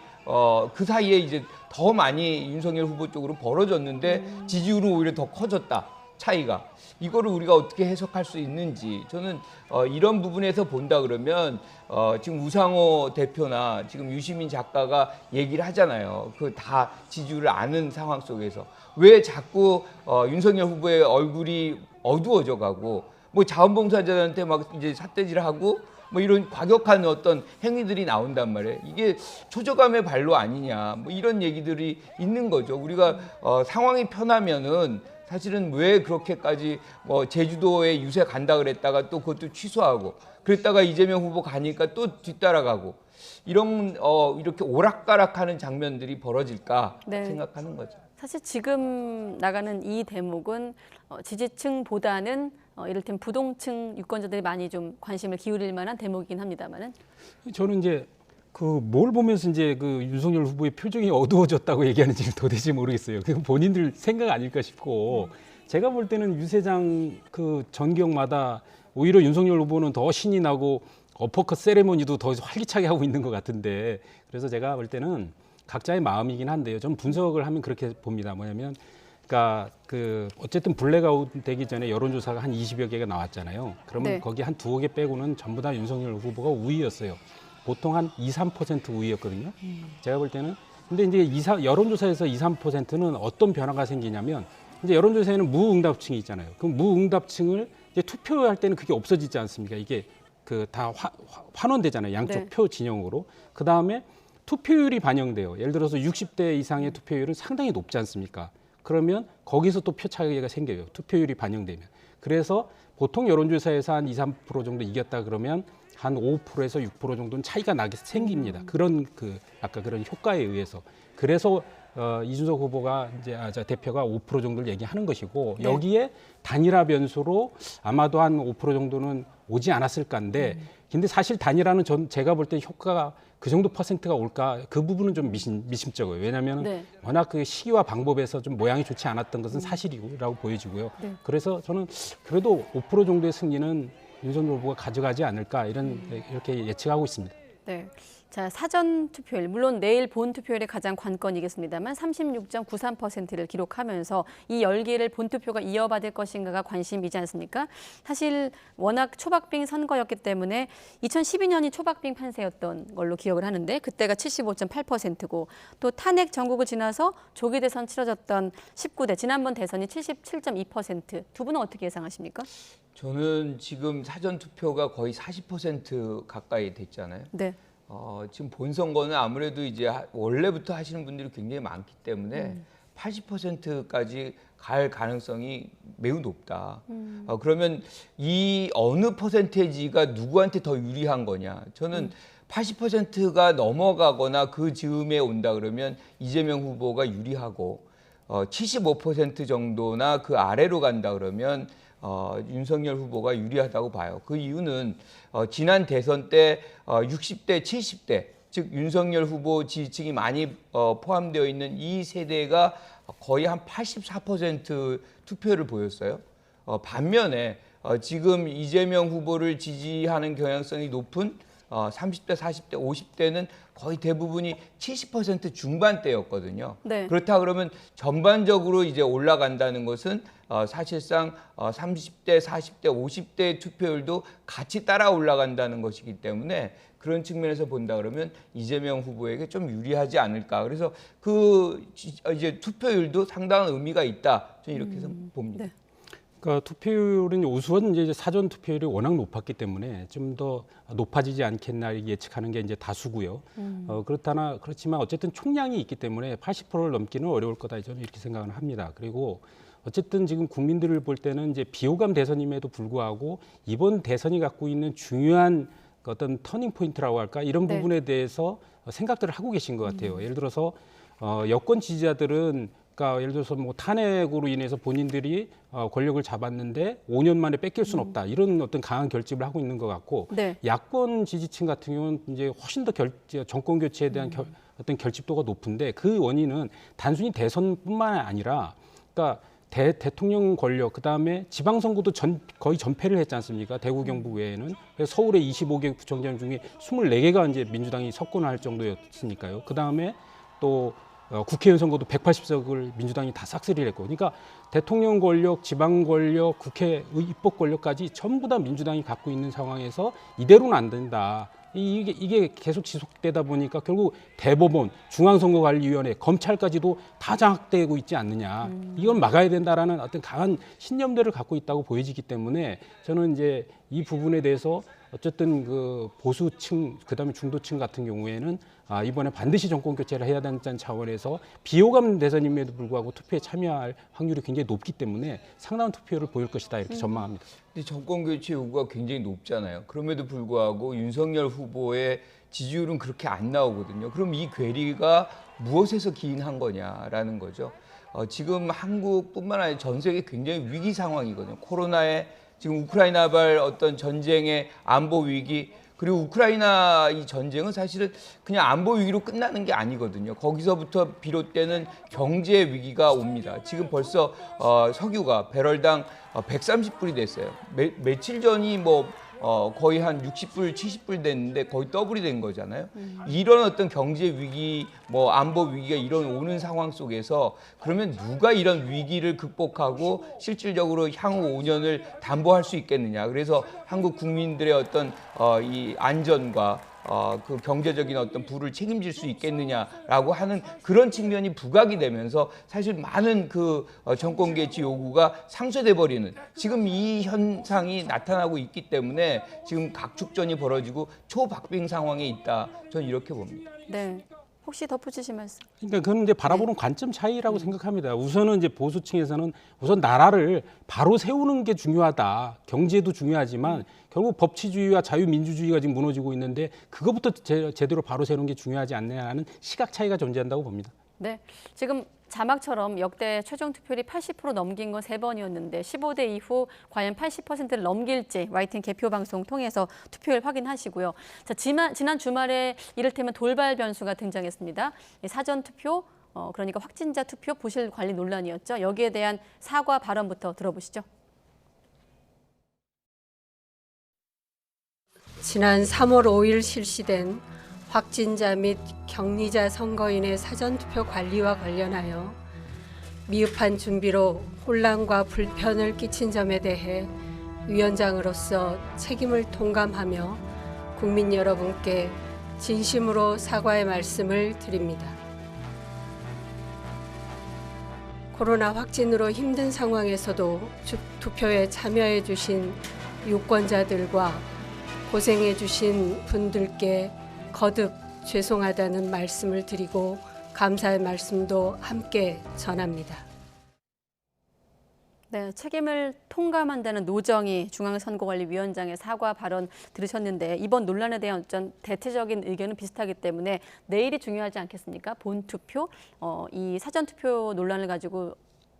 그 사이에 이제 더 많이 윤석열 후보 쪽으로 벌어졌는데 지지율은 오히려 더 커졌다. 차이가. 이거를 우리가 어떻게 해석할 수 있는지 저는 이런 부분에서 본다 그러면 지금 우상호 대표나 지금 유시민 작가가 얘기를 하잖아요. 그 다 지지율을 아는 상황 속에서 왜 자꾸 윤석열 후보의 얼굴이 어두워져 가고 자원봉사자들한테 막 이제 삿대질하고 이런 과격한 어떤 행위들이 나온단 말이에요. 이게 초저감의 발로 아니냐. 이런 얘기들이 있는 거죠. 우리가 상황이 편하면은 사실은 왜 그렇게까지 제주도에 유세 간다 그랬다가 또 그것도 취소하고 그랬다가 이재명 후보 가니까 또 뒤따라가고 이런 이렇게 오락가락하는 장면들이 벌어질까 네. 생각하는 거죠. 사실 지금 나가는 이 대목은 지지층보다는 이를테면 부동층 유권자들이 많이 좀 관심을 기울일 만한 대목이긴 합니다만은 저는 이제 뭘 보면서 이제 윤석열 후보의 표정이 어두워졌다고 얘기하는지 도대체 모르겠어요. 그 본인들 생각 아닐까 싶고 제가 볼 때는 유세장 전경마다 오히려 윤석열 후보는 더 신이 나고 어퍼컷 세레모니도 더 활기차게 하고 있는 것 같은데 그래서 제가 볼 때는 각자의 마음이긴 한데요. 좀 분석을 하면 그렇게 봅니다. 뭐냐면 그러니까 어쨌든 블랙아웃 되기 전에 여론조사가 한 20여 개가 나왔잖아요. 그러면 네. 거기 한 2개 빼고는 전부 다 윤석열 후보가 우위였어요. 보통 한 2~3% 우위였거든요. 제가 볼 때는 근데 이제 여론조사에서 2~3%는 어떤 변화가 생기냐면 이제 여론조사에는 무응답층이 있잖아요. 그럼 무응답층을 이제 투표할 때는 그게 없어지지 않습니까? 이게 다 환원되잖아요. 양쪽 네. 표 진영으로. 그 다음에 투표율이 반영돼요. 예를 들어서 60대 이상의 투표율은 상당히 높지 않습니까? 그러면 거기서 또 표 차이가 생겨요. 투표율이 반영되면. 그래서 보통 여론조사에서 한 2~3% 정도 이겼다 그러면 한 5%에서 6% 정도는 차이가 나게 생깁니다. 그런 아까 그런 효과에 의해서. 그래서 이준석 후보가 이제 대표가 5% 정도를 얘기하는 것이고 네. 여기에 단일화 변수로 아마도 한 5% 정도는 오지 않았을까인데 근데 사실 단일화는 제가 볼 때 효과가 그 정도 퍼센트가 올까 그 부분은 좀 미심쩍어요. 왜냐하면 네. 워낙 그 시기와 방법에서 좀 모양이 좋지 않았던 것은 사실이라고 보여지고요. 네. 그래서 저는 그래도 5% 정도의 승리는 윤석열 후보가 가져가지 않을까 이렇게 예측하고 있습니다. 네. 자, 사전 투표율, 물론 내일 본 투표율이 가장 관건이겠습니다만 36.93%를 기록하면서 이 열기를 본 투표가 이어받을 것인가가 관심이지 않습니까? 사실 워낙 초박빙 선거였기 때문에 2012년이 초박빙 판세였던 걸로 기억을 하는데 그때가 75.8%고 또 탄핵 전국을 지나서 조기 대선 치러졌던 19대 지난번 대선이 77.2%. 두 분은 어떻게 예상하십니까? 저는 지금 사전 투표가 거의 40% 가까이 됐잖아요. 네. 지금 본 선거는 아무래도 이제 원래부터 하시는 분들이 굉장히 많기 때문에 80%까지 갈 가능성이 매우 높다. 그러면 이 어느 퍼센테이지가 누구한테 더 유리한 거냐? 저는 80%가 넘어가거나 그 즈음에 온다 그러면 이재명 후보가 유리하고 75% 정도나 그 아래로 간다 그러면 윤석열 후보가 유리하다고 봐요. 그 이유는 지난 대선 때 60대, 70대, 즉 윤석열 후보 지지층이 많이 포함되어 있는 이 세대가 거의 한 84% 투표를 보였어요. 반면에 지금 이재명 후보를 지지하는 경향성이 높은 30대, 40대, 50대는 거의 대부분이 70% 중반대였거든요. 네. 그렇다 그러면 전반적으로 이제 올라간다는 것은 사실상 30대, 40대, 50대 투표율도 같이 따라 올라간다는 것이기 때문에 그런 측면에서 본다 그러면 이재명 후보에게 좀 유리하지 않을까. 그래서 그 이제 투표율도 상당한 의미가 있다. 저는 이렇게 해서 봅니다. 네. 그러니까 투표율은 우선 이제 사전 투표율이 워낙 높았기 때문에 좀 더 높아지지 않겠나 예측하는 게 이제 다수고요. 그렇지만 어쨌든 총량이 있기 때문에 80%를 넘기는 어려울 거다 저는 이렇게 생각을 합니다. 그리고 어쨌든 지금 국민들을 볼 때는 이제 비호감 대선임에도 불구하고 이번 대선이 갖고 있는 중요한 어떤 터닝 포인트라고 할까 이런 네. 부분에 대해서 생각들을 하고 계신 것 같아요. 예를 들어서 여권 지지자들은 그러니까 예를 들어서 뭐 탄핵으로 인해서 본인들이 권력을 잡았는데 5년 만에 뺏길 수는 없다 이런 어떤 강한 결집을 하고 있는 것 같고 네. 야권 지지층 같은 경우는 이제 훨씬 더 정권 교체에 대한 어떤 결집도가 높은데 그 원인은 단순히 대선뿐만 아니라 그러니까 대통령 권력 그다음에 지방선거도 거의 전패를 했지 않습니까? 대구 경북 외에는 그래서 서울의 25개 구청장 중에 24개가 이제 민주당이 석권할 정도였으니까요. 그다음에 또 국회의원 선거도 180석을 민주당이 다 싹쓸이를 했고 그러니까 대통령 권력, 지방 권력, 국회 입법 권력까지 전부 다 민주당이 갖고 있는 상황에서 이대로는 안 된다. 이게 계속 지속되다 보니까 결국 대법원, 중앙선거관리위원회, 검찰까지도 다 장악되고 있지 않느냐. 이건 막아야 된다라는 어떤 강한 신념들을 갖고 있다고 보여지기 때문에 저는 이제 이 부분에 대해서 어쨌든 그 보수층 그다음에 중도층 같은 경우에는 이번에 반드시 정권 교체를 해야 된다는 차원에서 비호감 대선임에도 불구하고 투표에 참여할 확률이 굉장히 높기 때문에 상당한 투표를 보일 것이다 이렇게 전망합니다. 근데 정권 교체 요구가 굉장히 높잖아요. 그럼에도 불구하고 윤석열 후보의 지지율은 그렇게 안 나오거든요. 그럼 이 괴리가 무엇에서 기인한 거냐라는 거죠. 지금 한국뿐만 아니라 전 세계 굉장히 위기 상황이거든요. 코로나에 지금 우크라이나발 어떤 전쟁의 안보 위기 그리고 우크라이나 이 전쟁은 사실은 그냥 안보 위기로 끝나는 게 아니거든요. 거기서부터 비롯되는 경제 위기가 옵니다. 지금 벌써 석유가 배럴당 130불이 됐어요. 며칠 전이 뭐 거의 한 60불, 70불 됐는데 거의 더블이 된 거잖아요. 이런 어떤 경제 위기, 뭐 안보 위기가 오는 상황 속에서 그러면 누가 이런 위기를 극복하고 실질적으로 향후 5년을 담보할 수 있겠느냐. 그래서 한국 국민들의 어떤 이 안전과 그 경제적인 어떤 부를 책임질 수 있겠느냐라고 하는 그런 측면이 부각이 되면서 사실 많은 그 정권 개최 요구가 상쇄돼 버리는 지금 이 현상이 나타나고 있기 때문에 지금 각축전이 벌어지고 초박빙 상황에 있다. 저는 이렇게 봅니다. 네. 혹시 덧붙이실 말씀? 그러니까 그건 이제 바라보는 관점 차이라고 생각합니다. 우선은 이제 보수층에서는 우선 나라를 바로 세우는 게 중요하다. 경제도 중요하지만 결국 법치주의와 자유민주주의가 지금 무너지고 있는데 그것부터 제대로 바로 세우는 게 중요하지 않느냐는 시각 차이가 존재한다고 봅니다. 네, 지금 자막처럼 역대 최종 투표율이 80% 넘긴 건 3번이었는데 15대 이후 과연 80%를 넘길지 YTN 개표 방송 통해서 투표율 확인하시고요. 자, 지난 주말에 이를테면 돌발 변수가 등장했습니다. 사전 투표, 그러니까 확진자 투표 부실 관리 논란이었죠. 여기에 대한 사과 발언부터 들어보시죠. 지난 3월 5일 실시된 확진자 및 격리자 선거인의 사전투표 관리와 관련하여 미흡한 준비로 혼란과 불편을 끼친 점에 대해 위원장으로서 책임을 통감하며 국민 여러분께 진심으로 사과의 말씀을 드립니다. 코로나 확진으로 힘든 상황에서도 투표에 참여해 주신 유권자들과 고생해 주신 분들께 거듭 죄송하다는 말씀을 드리고 감사의 말씀도 함께 전합니다. 네, 책임을 통감한다는 노정희 중앙선거관리위원장의 사과 발언 들으셨는데 이번 논란에 대한 어떤 대체적인 의견은 비슷하기 때문에 내일이 중요하지 않겠습니까? 본투표, 이 사전투표 논란을 가지고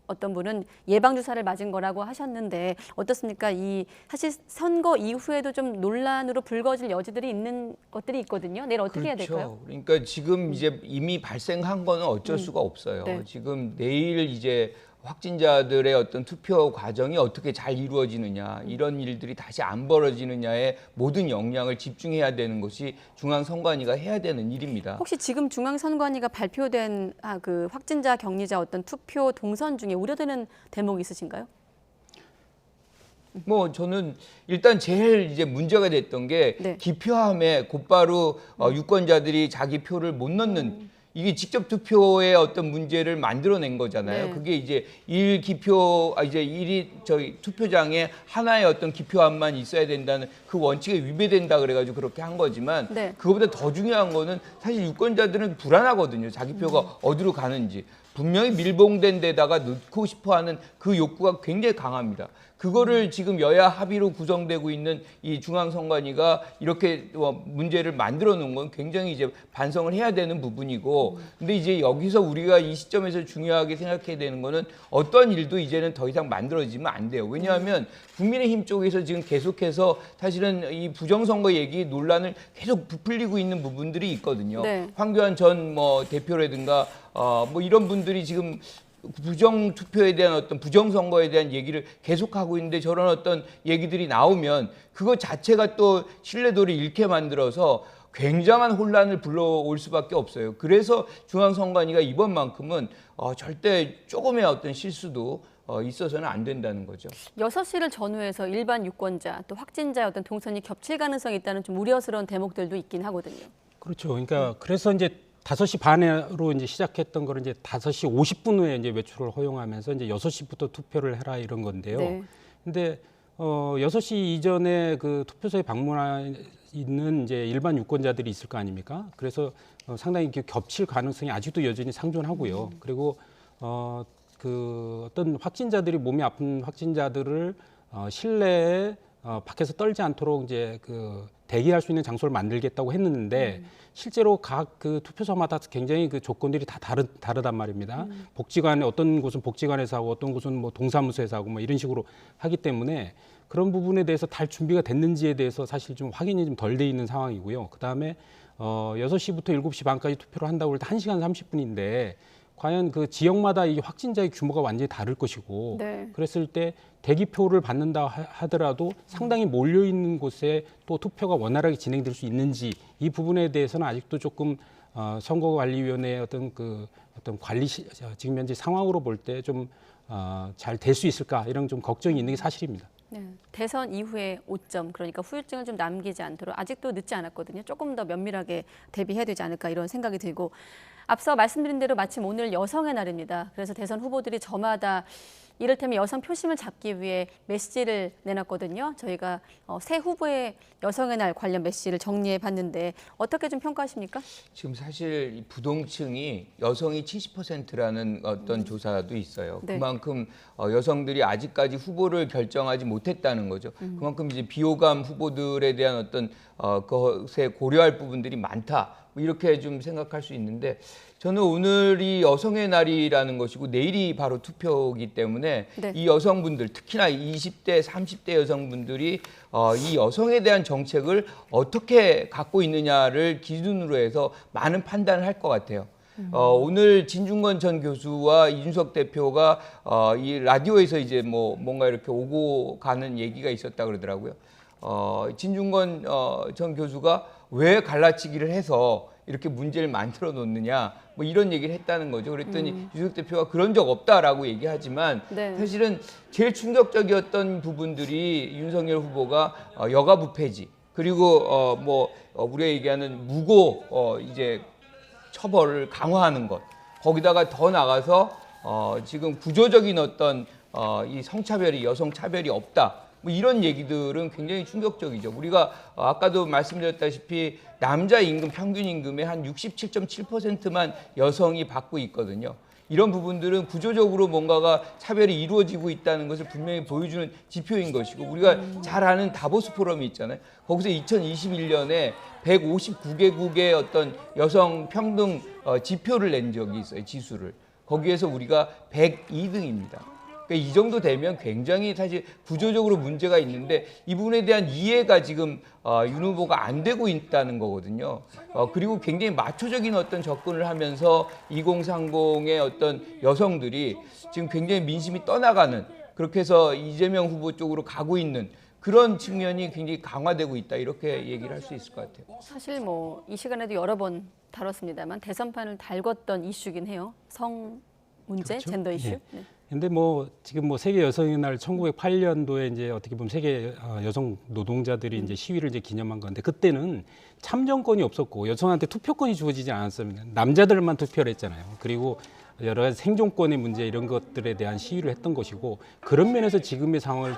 어떤 분은 예방주사를 맞은 거라고 하셨는데 어떻습니까? 이 사실 선거 이후에도 좀 논란으로 불거질 여지들이 있는 것들이 있거든요. 내일 어떻게 해야 될까요? 그러니까 지금 이제 이미 발생한 거는 어쩔 수가 없어요. 네. 지금 내일 이제 확진자들의 어떤 투표 과정이 어떻게 잘 이루어지느냐 이런 일들이 다시 안 벌어지느냐에 모든 역량을 집중해야 되는 것이 중앙선관위가 해야 되는 일입니다. 혹시 지금 중앙선관위가 발표된 그 확진자 격리자 어떤 투표 동선 중에 우려되는 대목이 있으신가요? 뭐 저는 일단 제일 이제 문제가 됐던 게 네. 기표함에 곧바로 유권자들이 자기 표를 못 넣는 이게 직접 투표의 어떤 문제를 만들어낸 거잖아요. 네. 그게 이제 저희 투표장에 하나의 어떤 기표함만 있어야 된다는 그 원칙에 위배된다 그래가지고 그렇게 한 거지만 네. 그거보다 더 중요한 거는 사실 유권자들은 불안하거든요. 자기 표가 어디로 가는지. 분명히 밀봉된 데다가 넣고 싶어하는 그 욕구가 굉장히 강합니다. 그거를 지금 여야 합의로 구성되고 있는 이 중앙선관위가 이렇게 문제를 만들어 놓은 건 굉장히 이제 반성을 해야 되는 부분이고, 근데 이제 여기서 우리가 이 시점에서 중요하게 생각해야 되는 거는 어떤 일도 이제는 더 이상 만들어지면 안 돼요. 왜냐하면 국민의힘 쪽에서 지금 계속해서 사실은 이 부정선거 얘기 논란을 계속 부풀리고 있는 부분들이 있거든요. 네. 황교안 전 대표라든가 뭐 이런 분들이 지금 부정 투표에 대한 어떤 부정 선거에 대한 얘기를 계속하고 있는데 저런 어떤 얘기들이 나오면 그거 자체가 또 신뢰도를 잃게 만들어서 굉장한 혼란을 불러올 수밖에 없어요. 그래서 중앙선관위가 이번만큼은 절대 조금의 어떤 실수도 있어서는 안 된다는 거죠. 6시를 전후해서 일반 유권자 또 확진자의 어떤 동선이 겹칠 가능성이 있다는 좀 우려스러운 대목들도 있긴 하거든요. 그렇죠. 그러니까 그래서 이제 5시 반으로 이제 시작했던 거를 이제 5시 50분 후에 이제 외출을 허용하면서 이제 6시부터 투표를 해라 이런 건데요. 네. 근데 6시 이전에 그 투표소에 방문한 있는 이제 일반 유권자들이 있을 거 아닙니까? 그래서 상당히 겹칠 가능성이 아직도 여전히 상존하고요. 그리고 그 어떤 확진자들이 몸이 아픈 확진자들을 실내에 밖에서 떨지 않도록 이제 그 대기할 수 있는 장소를 만들겠다고 했는데 실제로 각 그 투표소마다 굉장히 그 조건들이 다 다르단 말입니다. 복지관에 어떤 곳은 복지관에서 하고 어떤 곳은 뭐 동사무소에서 하고 뭐 이런 식으로 하기 때문에 그런 부분에 대해서 다 준비가 됐는지에 대해서 사실 좀 확인이 좀 덜 돼 있는 상황이고요. 그다음에 6시부터 7시 반까지 투표를 한다고 할 때 1시간 30분인데 과연 그 지역마다 이 확진자의 규모가 완전히 다를 것이고 네. 그랬을 때 대기표를 받는다 하더라도 상당히 몰려 있는 곳에 또 투표가 원활하게 진행될 수 있는지 이 부분에 대해서는 아직도 조금 선거관리위원회의 어떤 관리 지금 현재 상황으로 볼 때 좀 잘 될 수 있을까 이런 좀 걱정이 있는 게 사실입니다. 네. 대선 이후에 5점, 그러니까 후유증을 좀 남기지 않도록 아직도 늦지 않았거든요. 조금 더 면밀하게 대비해야 되지 않을까 이런 생각이 들고 앞서 말씀드린 대로 마침 오늘 여성의 날입니다. 그래서 대선 후보들이 저마다 이를테면 여성 표심을 잡기 위해 메시지를 내놨거든요. 저희가 새 후보의 여성의 날 관련 메시지를 정리해 봤는데 어떻게 좀 평가하십니까? 지금 사실 이 부동층이 여성이 70%라는 어떤 조사도 있어요. 네. 그만큼 여성들이 아직까지 후보를 결정하지 못했다는 거죠. 그만큼 이제 비호감 후보들에 대한 어떤 것에 고려할 부분들이 많다. 뭐 이렇게 좀 생각할 수 있는데 저는 오늘이 여성의 날이라는 것이고 내일이 바로 투표이기 때문에 네. 이 여성분들 특히나 20대, 30대 여성분들이 이 여성에 대한 정책을 어떻게 갖고 있느냐를 기준으로 해서 많은 판단을 할 것 같아요. 오늘 진중권 전 교수와 이준석 대표가 이 라디오에서 이제 뭔가 이렇게 오고 가는 얘기가 있었다 그러더라고요. 진중권 전 교수가 왜 갈라치기를 해서 이렇게 문제를 만들어 놓느냐 뭐 이런 얘기를 했다는 거죠. 그랬더니 이준석 대표가 그런 적 없다라고 얘기하지만 네. 사실은 제일 충격적이었던 부분들이 윤석열 후보가 여가부 폐지 그리고 우리가 얘기하는 무고 이제 처벌을 강화하는 것 거기다가 더 나가서 지금 구조적인 어떤 이 성차별이 여성 차별이 없다. 뭐 이런 얘기들은 굉장히 충격적이죠. 우리가 아까도 말씀드렸다시피 남자 임금 평균 임금의 한 67.7%만 여성이 받고 있거든요. 이런 부분들은 구조적으로 뭔가가 차별이 이루어지고 있다는 것을 분명히 보여주는 지표인 것이고 우리가 잘 아는 다보스 포럼이 있잖아요. 거기서 2021년에 159개국의 어떤 여성 평등 지표를 낸 적이 있어요. 지수를. 거기에서 우리가 102등입니다. 그러니까 이 정도 되면 굉장히 사실 구조적으로 문제가 있는데 이 부분에 대한 이해가 지금 윤 후보가 안 되고 있다는 거거든요. 그리고 굉장히 마초적인 어떤 접근을 하면서 2030의 어떤 여성들이 지금 굉장히 민심이 떠나가는 그렇게 해서 이재명 후보 쪽으로 가고 있는 그런 측면이 굉장히 강화되고 있다 이렇게 얘기를 할 수 있을 것 같아요. 사실 이 시간에도 여러 번 다뤘습니다만 대선판을 달궜던 이슈긴 해요. 성 문제, 그렇죠? 젠더 이슈. 네. 네. 근데 지금 세계 여성의 날 1908년도에 이제 어떻게 보면 세계 여성 노동자들이 이제 시위를 이제 기념한 건데 그때는 참정권이 없었고 여성한테 투표권이 주어지지 않았습니다. 남자들만 투표를 했잖아요. 그리고 여러 가지 생존권의 문제 이런 것들에 대한 시위를 했던 것이고 그런 면에서 지금의 상황을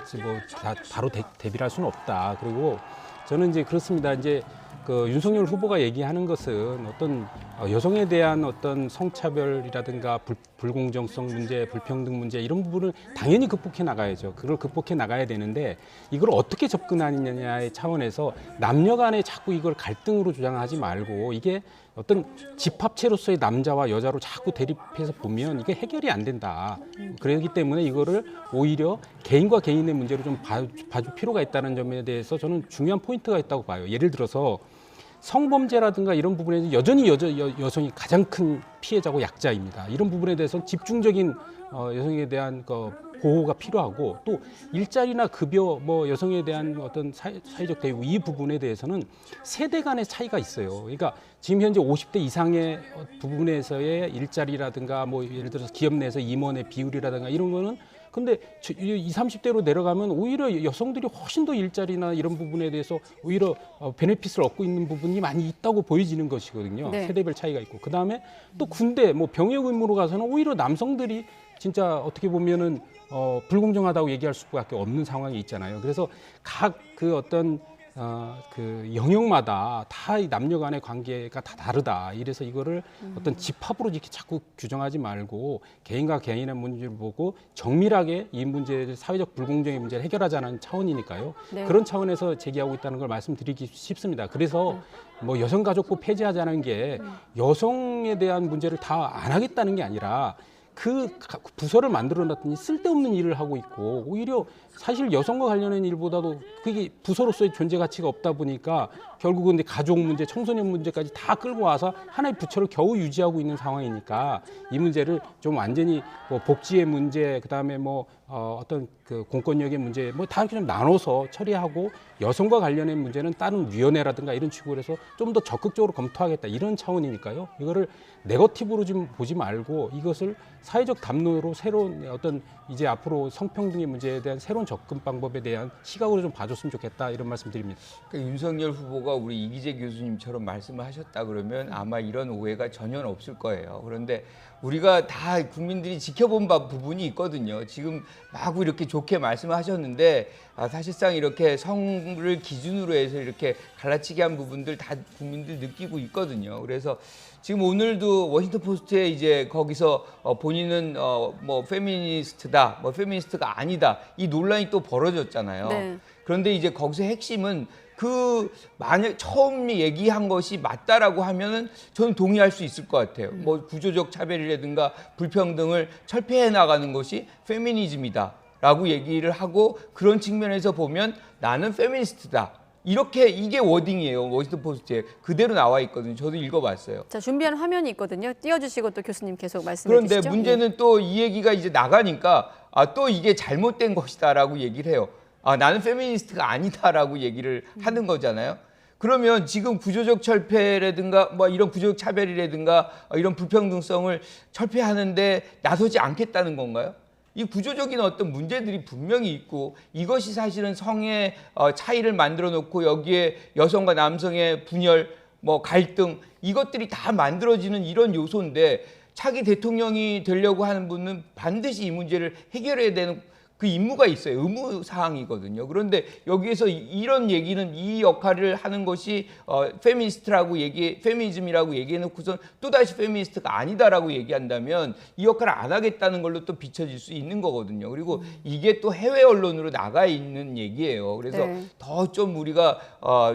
바로 대비를 할 수는 없다. 그리고 저는 이제 그렇습니다. 이제 윤석열 후보가 얘기하는 것은 어떤 여성에 대한 어떤 성차별이라든가 불공정성 문제, 불평등 문제 이런 부분을 당연히 극복해 나가야죠. 그걸 극복해 나가야 되는데 이걸 어떻게 접근하느냐의 차원에서 남녀 간에 자꾸 이걸 갈등으로 주장하지 말고 이게 어떤 집합체로서의 남자와 여자로 자꾸 대립해서 보면 이게 해결이 안 된다. 그렇기 때문에 이거를 오히려 개인과 개인의 문제로 좀 봐줄 필요가 있다는 점에 대해서 저는 중요한 포인트가 있다고 봐요. 예를 들어서 성범죄라든가 이런 부분에서 여전히 여성이 가장 큰 피해자고 약자입니다. 이런 부분에 대해서 집중적인 여성에 대한 보호가 필요하고 또 일자리나 급여 여성에 대한 어떤 사회적 대우 이 부분에 대해서는 세대 간의 차이가 있어요. 그러니까 지금 현재 50대 이상의 부분에서의 일자리라든가 예를 들어서 기업 내에서 임원의 비율이라든가 이런 거는 근데 20, 30대로 내려가면 오히려 여성들이 훨씬 더 일자리나 이런 부분에 대해서 오히려 베네핏을 얻고 있는 부분이 많이 있다고 보여지는 것이거든요. 네. 세대별 차이가 있고 그다음에 또 군대 병역 의무로 가서는 오히려 남성들이 진짜 어떻게 보면은 불공정하다고 얘기할 수밖에 없는 상황이 있잖아요. 그래서 각 어떤 영역마다 다 남녀 간의 관계가 다 다르다. 이래서 이거를 어떤 집합으로 이렇게 자꾸 규정하지 말고 개인과 개인의 문제를 보고 정밀하게 이 문제를 사회적 불공정의 문제를 해결하자는 차원이니까요. 네. 그런 차원에서 제기하고 있다는 걸 말씀드리기 싶습니다. 그래서 여성가족부 폐지하자는 게 여성에 대한 문제를 다 안 하겠다는 게 아니라 그 부서를 만들어 놨더니 쓸데없는 일을 하고 있고 오히려 사실 여성과 관련된 일보다도 그게 부서로서의 존재 가치가 없다 보니까 결국은 가족 문제, 청소년 문제까지 다 끌고 와서 하나의 부처를 겨우 유지하고 있는 상황이니까 이 문제를 좀 완전히 복지의 문제, 그다음에 어떤 공권력의 문제 다 이렇게 좀 나눠서 처리하고 여성과 관련된 문제는 다른 위원회라든가 이런 식으로 해서 좀 더 적극적으로 검토하겠다 이런 차원이니까요. 이거를 네거티브로 좀 보지 말고 이것을 사회적 담론으로 새로운 어떤 이제 앞으로 성평등의 문제에 대한 새로운 접근 방법에 대한 시각으로 좀 봐줬으면 좋겠다 이런 말씀드립니다. 그러니까 윤석열 후보가 우리 이기재 교수님처럼 말씀을 하셨다 그러면 아마 이런 오해가 전혀 없을 거예요. 그런데 우리가 다 국민들이 지켜본 부분이 있거든요. 지금 마구 이렇게 좋게 말씀하셨는데 사실상 이렇게 성을 기준으로 해서 이렇게 갈라치기 한 부분들 다 국민들 느끼고 있거든요. 그래서 지금 오늘도 워싱턴 포스트에 이제 거기서 본인은 페미니스트다, 페미니스트가 아니다 이 논란이 또 벌어졌잖아요. 네. 그런데 이제 거기서 핵심은 그 만약 처음 얘기한 것이 맞다라고 하면은 저는 동의할 수 있을 것 같아요. 뭐 구조적 차별이라든가 불평등을 철폐해 나가는 것이 페미니즘이다라고 얘기를 하고 그런 측면에서 보면 나는 페미니스트다. 이렇게 이게 워딩이에요. 워싱턴 포스트에 그대로 나와 있거든요. 저도 읽어봤어요. 자, 준비한 화면이 있거든요. 띄워주시고 또 교수님 계속 말씀해 그런데 주시죠. 문제는 또 이 얘기가 이제 나가니까 또 이게 잘못된 것이다라고 얘기를 해요. 나는 페미니스트가 아니다라고 얘기를 하는 거잖아요. 그러면 지금 구조적 철폐라든가 뭐 이런 구조적 차별이라든가 이런 불평등성을 철폐하는데 나서지 않겠다는 건가요? 이 구조적인 어떤 문제들이 분명히 있고 이것이 사실은 성의 차이를 만들어 놓고 여기에 여성과 남성의 분열, 뭐 갈등 이것들이 다 만들어지는 이런 요소인데 차기 대통령이 되려고 하는 분은 반드시 이 문제를 해결해야 되는 그 임무가 있어요. 의무 사항이거든요. 그런데 여기에서 이런 얘기는 이 역할을 하는 것이 페미니즘이라고 얘기해놓고선 또다시 페미니스트가 아니다라고 얘기한다면 이 역할을 안 하겠다는 걸로 또 비춰질 수 있는 거거든요. 그리고 이게 또 해외 언론으로 나가 있는 얘기예요. 그래서 더 좀 우리가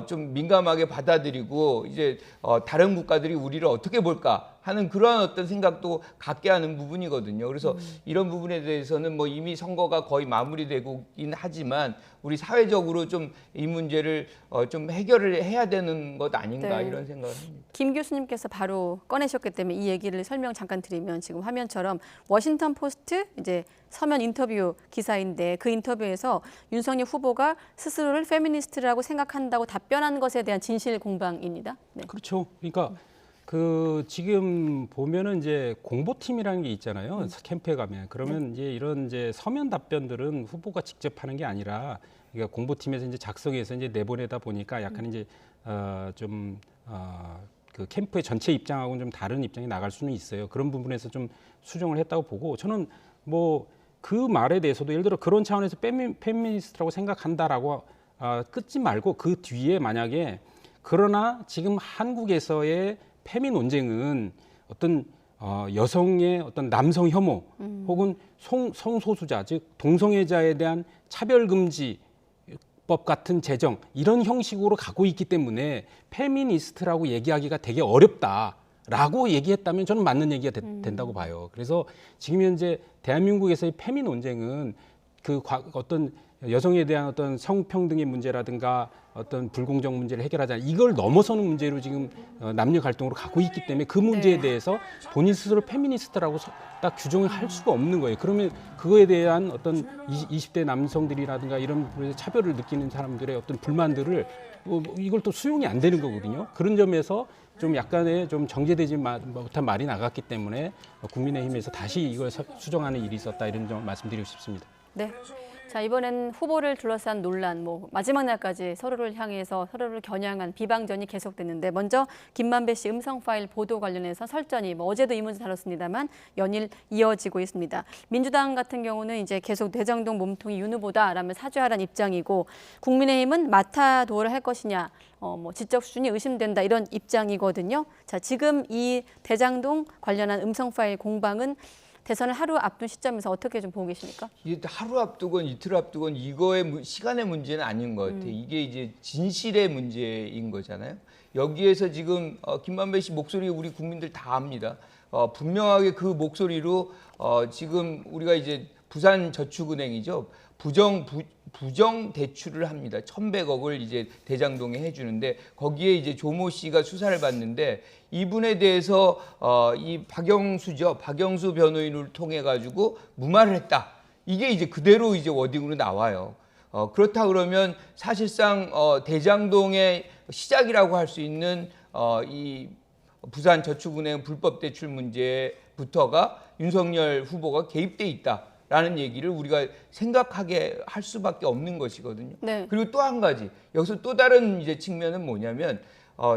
좀 민감하게 받아들이고 이제 다른 국가들이 우리를 어떻게 볼까 하는 그러한 어떤 생각도 갖게 하는 부분이거든요. 그래서 이런 부분에 대해서는 뭐 이미 선거가 거의 마무리되고긴 하지만 우리 사회적으로 좀 이 문제를 좀 해결을 해야 되는 것 아닌가 이런 생각을 합니다. 김 교수님께서 바로 꺼내셨기 때문에 이 얘기를 설명 잠깐 드리면 지금 화면처럼 워싱턴 포스트 이제 서면 인터뷰 기사인데 그 인터뷰에서 윤석열 후보가 스스로를 페미니스트라고 생각한다고 답변한 것에 대한 진실 공방입니다. 네. 그렇죠. 그러니까 그 지금 보면은 이제 공보팀이라는 게 있잖아요. 캠프에 가면 그러면 이제 이런 이제 서면 답변들은 후보가 직접 하는 게 아니라 그러니까 공보팀에서 이제 작성해서 이제 내보내다 보니까 약간 이제 그 캠프의 전체 입장하고는 좀 다른 입장이 나갈 수는 있어요. 그런 부분에서 좀 수정을 했다고 보고 저는 뭐 그 말에 대해서도 예를 들어 그런 차원에서 페미니스트라고 생각한다라고 끊지 말고 그 뒤에 만약에 그러나 지금 한국에서의 페미 논쟁은 어떤 여성의 어떤 남성 혐오 혹은 성소수자 즉 동성애자에 대한 차별금지법 같은 제정 이런 형식으로 가고 있기 때문에 페미니스트라고 얘기하기가 되게 어렵다라고 얘기했다면 저는 맞는 얘기가 된다고 봐요. 그래서 지금 현재 대한민국에서의 페미 논쟁은 그 어떤 여성에 대한 어떤 성평등의 문제라든가 어떤 불공정 문제를 해결하자 이걸 넘어서는 문제로 지금 남녀 갈등으로 가고 있기 때문에 그 문제에 대해서 본인 스스로 페미니스트라고 딱 규정을 할 수가 없는 거예요. 그러면 그거에 대한 어떤 20대 남성들이라든가 이런 차별을 느끼는 사람들의 어떤 불만들을 이걸 또 수용이 안 되는 거거든요. 그런 점에서 좀 약간의 좀 정제되지 못한 말이 나갔기 때문에 국민의힘에서 다시 이걸 수정하는 일이 있었다 이런 점 말씀드리고 싶습니다. 네. 자, 이번엔 후보를 둘러싼 논란, 마지막 날까지 서로를 향해서 서로를 겨냥한 비방전이 계속됐는데 먼저 김만배 씨 음성 파일 보도 관련해서 설전이 어제도 이 문제 다뤘습니다만 연일 이어지고 있습니다. 민주당 같은 경우는 이제 계속 대장동 몸통이 윤 후보다라며 사죄하라는 입장이고 국민의힘은 마타도를 할 것이냐, 지적 수준이 의심된다 이런 입장이거든요. 자, 지금 이 대장동 관련한 음성 파일 공방은 대선을 하루 앞둔 시점에서 어떻게 좀 보고 계십니까? 이게 하루 앞두건 이틀 앞두건 이거의 시간의 문제는 아닌 것 같아요. 이게 이제 진실의 문제인 거잖아요. 여기에서 지금 김만배 씨 목소리 우리 국민들 다 압니다. 분명하게 그 목소리로 지금 우리가 이제 부산저축은행이죠. 부정 대출을 합니다. 1,100억을 이제 대장동에 해주는데 거기에 이제 조모 씨가 수사를 받는데 이분에 대해서 이 박영수 변호인을 통해 가지고 무마를 했다. 이게 이제 그대로 이제 워딩으로 나와요. 그렇다 그러면 사실상 대장동의 시작이라고 할 수 있는 이 부산저축은행 불법 대출 문제부터가 윤석열 후보가 개입돼 있다. 라는 얘기를 우리가 생각하게 할 수밖에 없는 것이거든요. 네. 그리고 또 한 가지 여기서 또 다른 이제 측면은 뭐냐면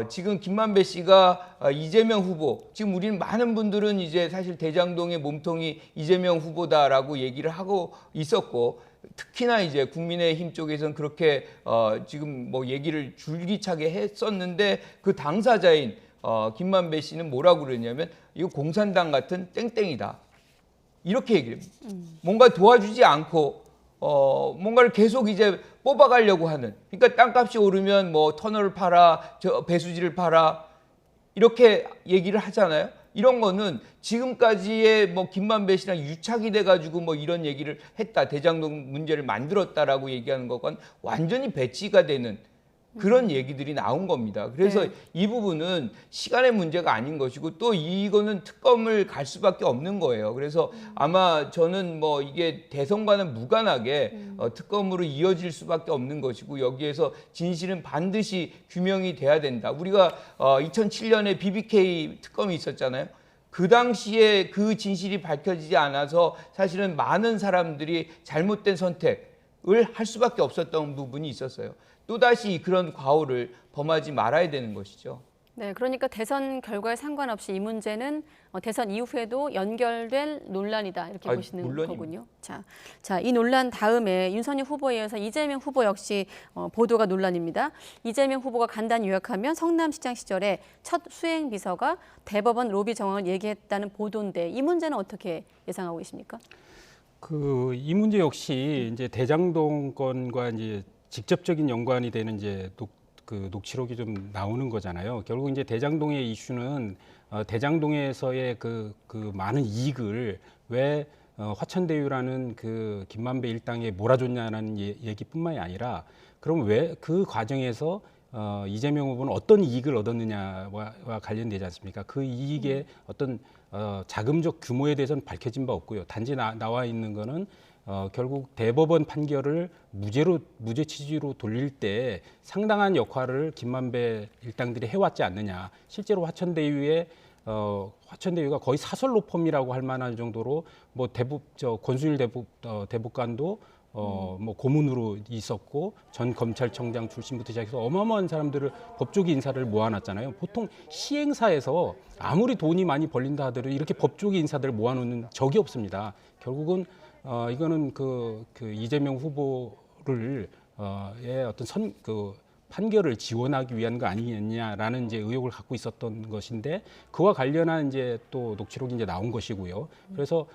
지금 김만배 씨가 이재명 후보 지금 우리는 많은 분들은 이제 사실 대장동의 몸통이 이재명 후보다라고 얘기를 하고 있었고 특히나 이제 국민의힘 쪽에서는 그렇게 지금 얘기를 줄기차게 했었는데 그 당사자인 김만배 씨는 뭐라고 그러냐면 이거 공산당 같은 땡땡이다. 이렇게 얘기를 합니다. 뭔가 도와주지 않고 뭔가를 계속 이제 뽑아가려고 하는. 그러니까 땅값이 오르면 뭐 터널을 팔아, 배수지를 팔아 이렇게 얘기를 하잖아요. 이런 거는 지금까지의 뭐 김만배 씨랑 유착이 돼가지고 뭐 이런 얘기를 했다, 대장동 문제를 만들었다라고 얘기하는 것과는 완전히 배치가 되는 그런 얘기들이 나온 겁니다. 그래서 네. 이 부분은 시간의 문제가 아닌 것이고 또 이거는 특검을 갈 수밖에 없는 거예요. 그래서 아마 저는 뭐 이게 대선과는 무관하게 특검으로 이어질 수밖에 없는 것이고 여기에서 진실은 반드시 규명이 돼야 된다. 우리가 2007년에 BBK 특검이 있었잖아요. 그 당시에 그 진실이 밝혀지지 않아서 사실은 많은 사람들이 잘못된 선택을 할 수밖에 없었던 부분이 있었어요. 또다시 그런 과오를 범하지 말아야 되는 것이죠. 네, 그러니까 대선 결과에 상관없이 이 문제는 대선 이후에도 연결될 논란이다 이렇게 보시는 물론입니다. 거군요. 자, 이 논란 다음에 윤석열 후보에 이어서 이재명 후보 역시 보도가 논란입니다. 이재명 후보가 간단히 요약하면 성남시장 시절에 첫 수행 비서가 대법원 로비 정황을 얘기했다는 보도인데 이 문제는 어떻게 예상하고 계십니까? 이 문제 역시 이제 대장동 건과 이제 직접적인 연관이 되는 이제 녹취록이 좀 나오는 거잖아요. 결국 이제 대장동의 이슈는 대장동에서의 그 많은 이익을 왜 화천대유라는 그 김만배 일당에 몰아줬냐라는 얘기뿐만이 아니라 그럼 왜 그 과정에서 이재명 후보는 어떤 이익을 얻었느냐와 관련되지 않습니까? 그 이익의 어떤 자금적 규모에 대해서는 밝혀진 바 없고요. 단지 나와 있는 거는 결국 대법원 판결을 무죄 취지로 돌릴 때 상당한 역할을 김만배 일당들이 해왔지 않느냐. 실제로 화천대유가 거의 사설로펌이라고 할 만한 정도로 뭐 권순일 대법관도 뭐 고문으로 있었고 전 검찰청장 출신부터 시작해서 어마어마한 사람들을 법조계 인사를 모아놨잖아요. 보통 시행사에서 아무리 돈이 많이 벌린다 하더라도 이렇게 법조계 인사들을 모아놓는 적이 없습니다. 결국은 이거는 그 이재명 후보를 어떤 판결을 지원하기 위한 거 아니겠냐라는 이제 의혹을 갖고 있었던 것인데 그와 관련한 이제 또 녹취록이 이제 나온 것이고요. 그래서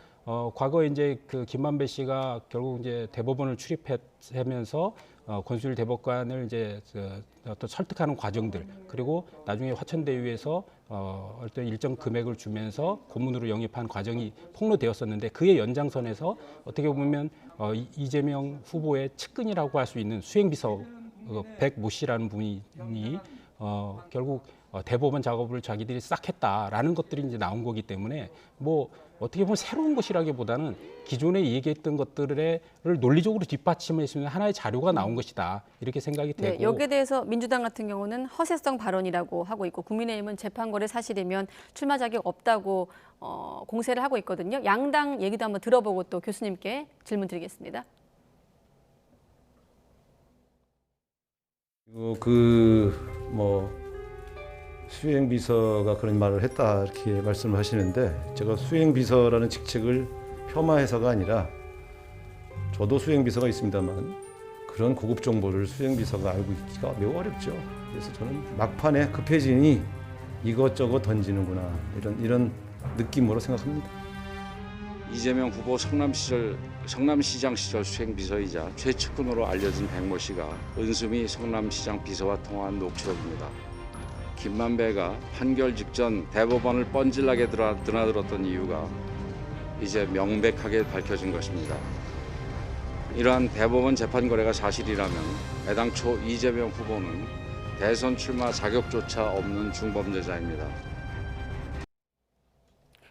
과거에 이제 그 김만배 씨가 결국 이제 대법원을 출입하면서 권순일 대법관을 이제 어떤 설득하는 과정들 그리고 나중에 화천대유에서 어떤 일정 금액을 주면서 고문으로 영입한 과정이 폭로되었었는데 그의 연장선에서 어떻게 보면 이재명 후보의 측근이라고 할 수 있는 수행비서 백모 씨라는 분이 결국 대법원 작업을 자기들이 싹 했다라는 것들이 이제 나온 거기 때문에 뭐 어떻게 보면 새로운 것이라기보다는 기존에 얘기했던 것들을 논리적으로 뒷받침할 수 있는 하나의 자료가 나온 것이다 이렇게 생각이 되고 네, 여기에 대해서 민주당 같은 경우는 허세성 발언이라고 하고 있고 국민의힘은 재판 거래 사실이면 출마 자격 없다고 공세를 하고 있거든요. 양당 얘기도 한번 들어보고 또 교수님께 질문 드리겠습니다. 수행비서가 그런 말을 했다 이렇게 말씀을 하시는데 제가 수행비서라는 직책을 폄하해서가 아니라 저도 수행비서가 있습니다만 그런 고급 정보를 수행비서가 알고 있기가 매우 어렵죠. 그래서 저는 막판에 급해지니 이것저것 던지는구나 이런 느낌으로 생각합니다. 이재명 후보 성남시장 시절 수행비서이자 최측근으로 알려진 백모 씨가 은수미 성남시장 비서와 통화한 녹취록입니다. 김만배가 판결 직전 대법원을 뻔질나게 드나들었던 이유가 이제 명백하게 밝혀진 것입니다. 이러한 대법원 재판 거래가 사실이라면 애당초 이재명 후보는 대선 출마 자격조차 없는 중범죄자입니다.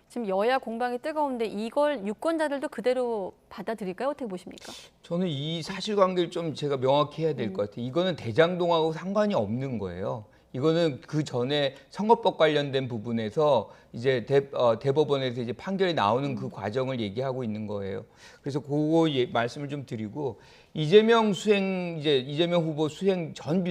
지금 여야 공방이 뜨거운데 이걸 유권자들도 그대로 받아들일까요? 어떻게 보십니까? 저는 이 사실관계를 좀 제가 명확히 해야 될 것 같아요. 이거는 대장동하고 상관이 없는 거예요. 이거는 그 전에 선거법 관련된 부분에서 이제 대법원에서 이제 판결이 나오는 그 과정을 얘기하고 있는 거예요. 그래서 그거 말씀을 좀 드리고 이재명 후보 수행 전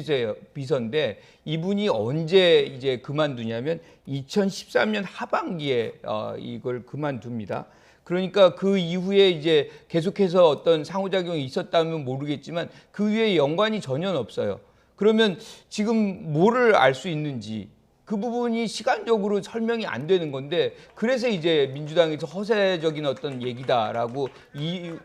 비서인데 이분이 언제 이제 그만두냐면 2013년 하반기에 이걸 그만둡니다. 그러니까 그 이후에 이제 계속해서 어떤 상호작용이 있었다면 모르겠지만 그 위에 연관이 전혀 없어요. 그러면 지금 뭐를 알 수 있는지 그 부분이 시간적으로 설명이 안 되는 건데 그래서 이제 민주당에서 허세적인 어떤 얘기다라고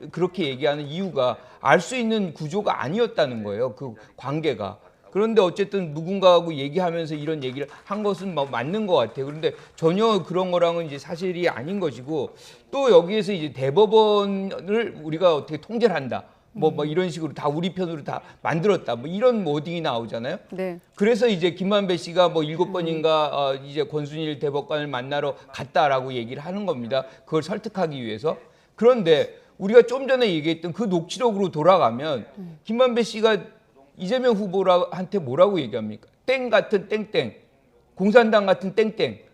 그렇게 얘기하는 이유가 알 수 있는 구조가 아니었다는 거예요. 그 관계가. 그런데 어쨌든 누군가하고 얘기하면서 이런 얘기를 한 것은 뭐 맞는 것 같아요. 그런데 전혀 그런 거랑은 이제 사실이 아닌 것이고 또 여기에서 이제 대법원을 우리가 어떻게 통제를 한다. 뭐 이런 식으로 다 우리 편으로 다 만들었다. 뭐 이런 워딩이 나오잖아요. 네. 그래서 이제 김만배 씨가 뭐 7번인가 이제 권순일 대법관을 만나러 갔다라고 얘기를 하는 겁니다. 그걸 설득하기 위해서. 그런데 우리가 좀 전에 얘기했던 그 녹취록으로 돌아가면 김만배 씨가 이재명 후보한테 뭐라고 얘기합니까? 땡 같은 땡땡, 공산당 같은 땡땡.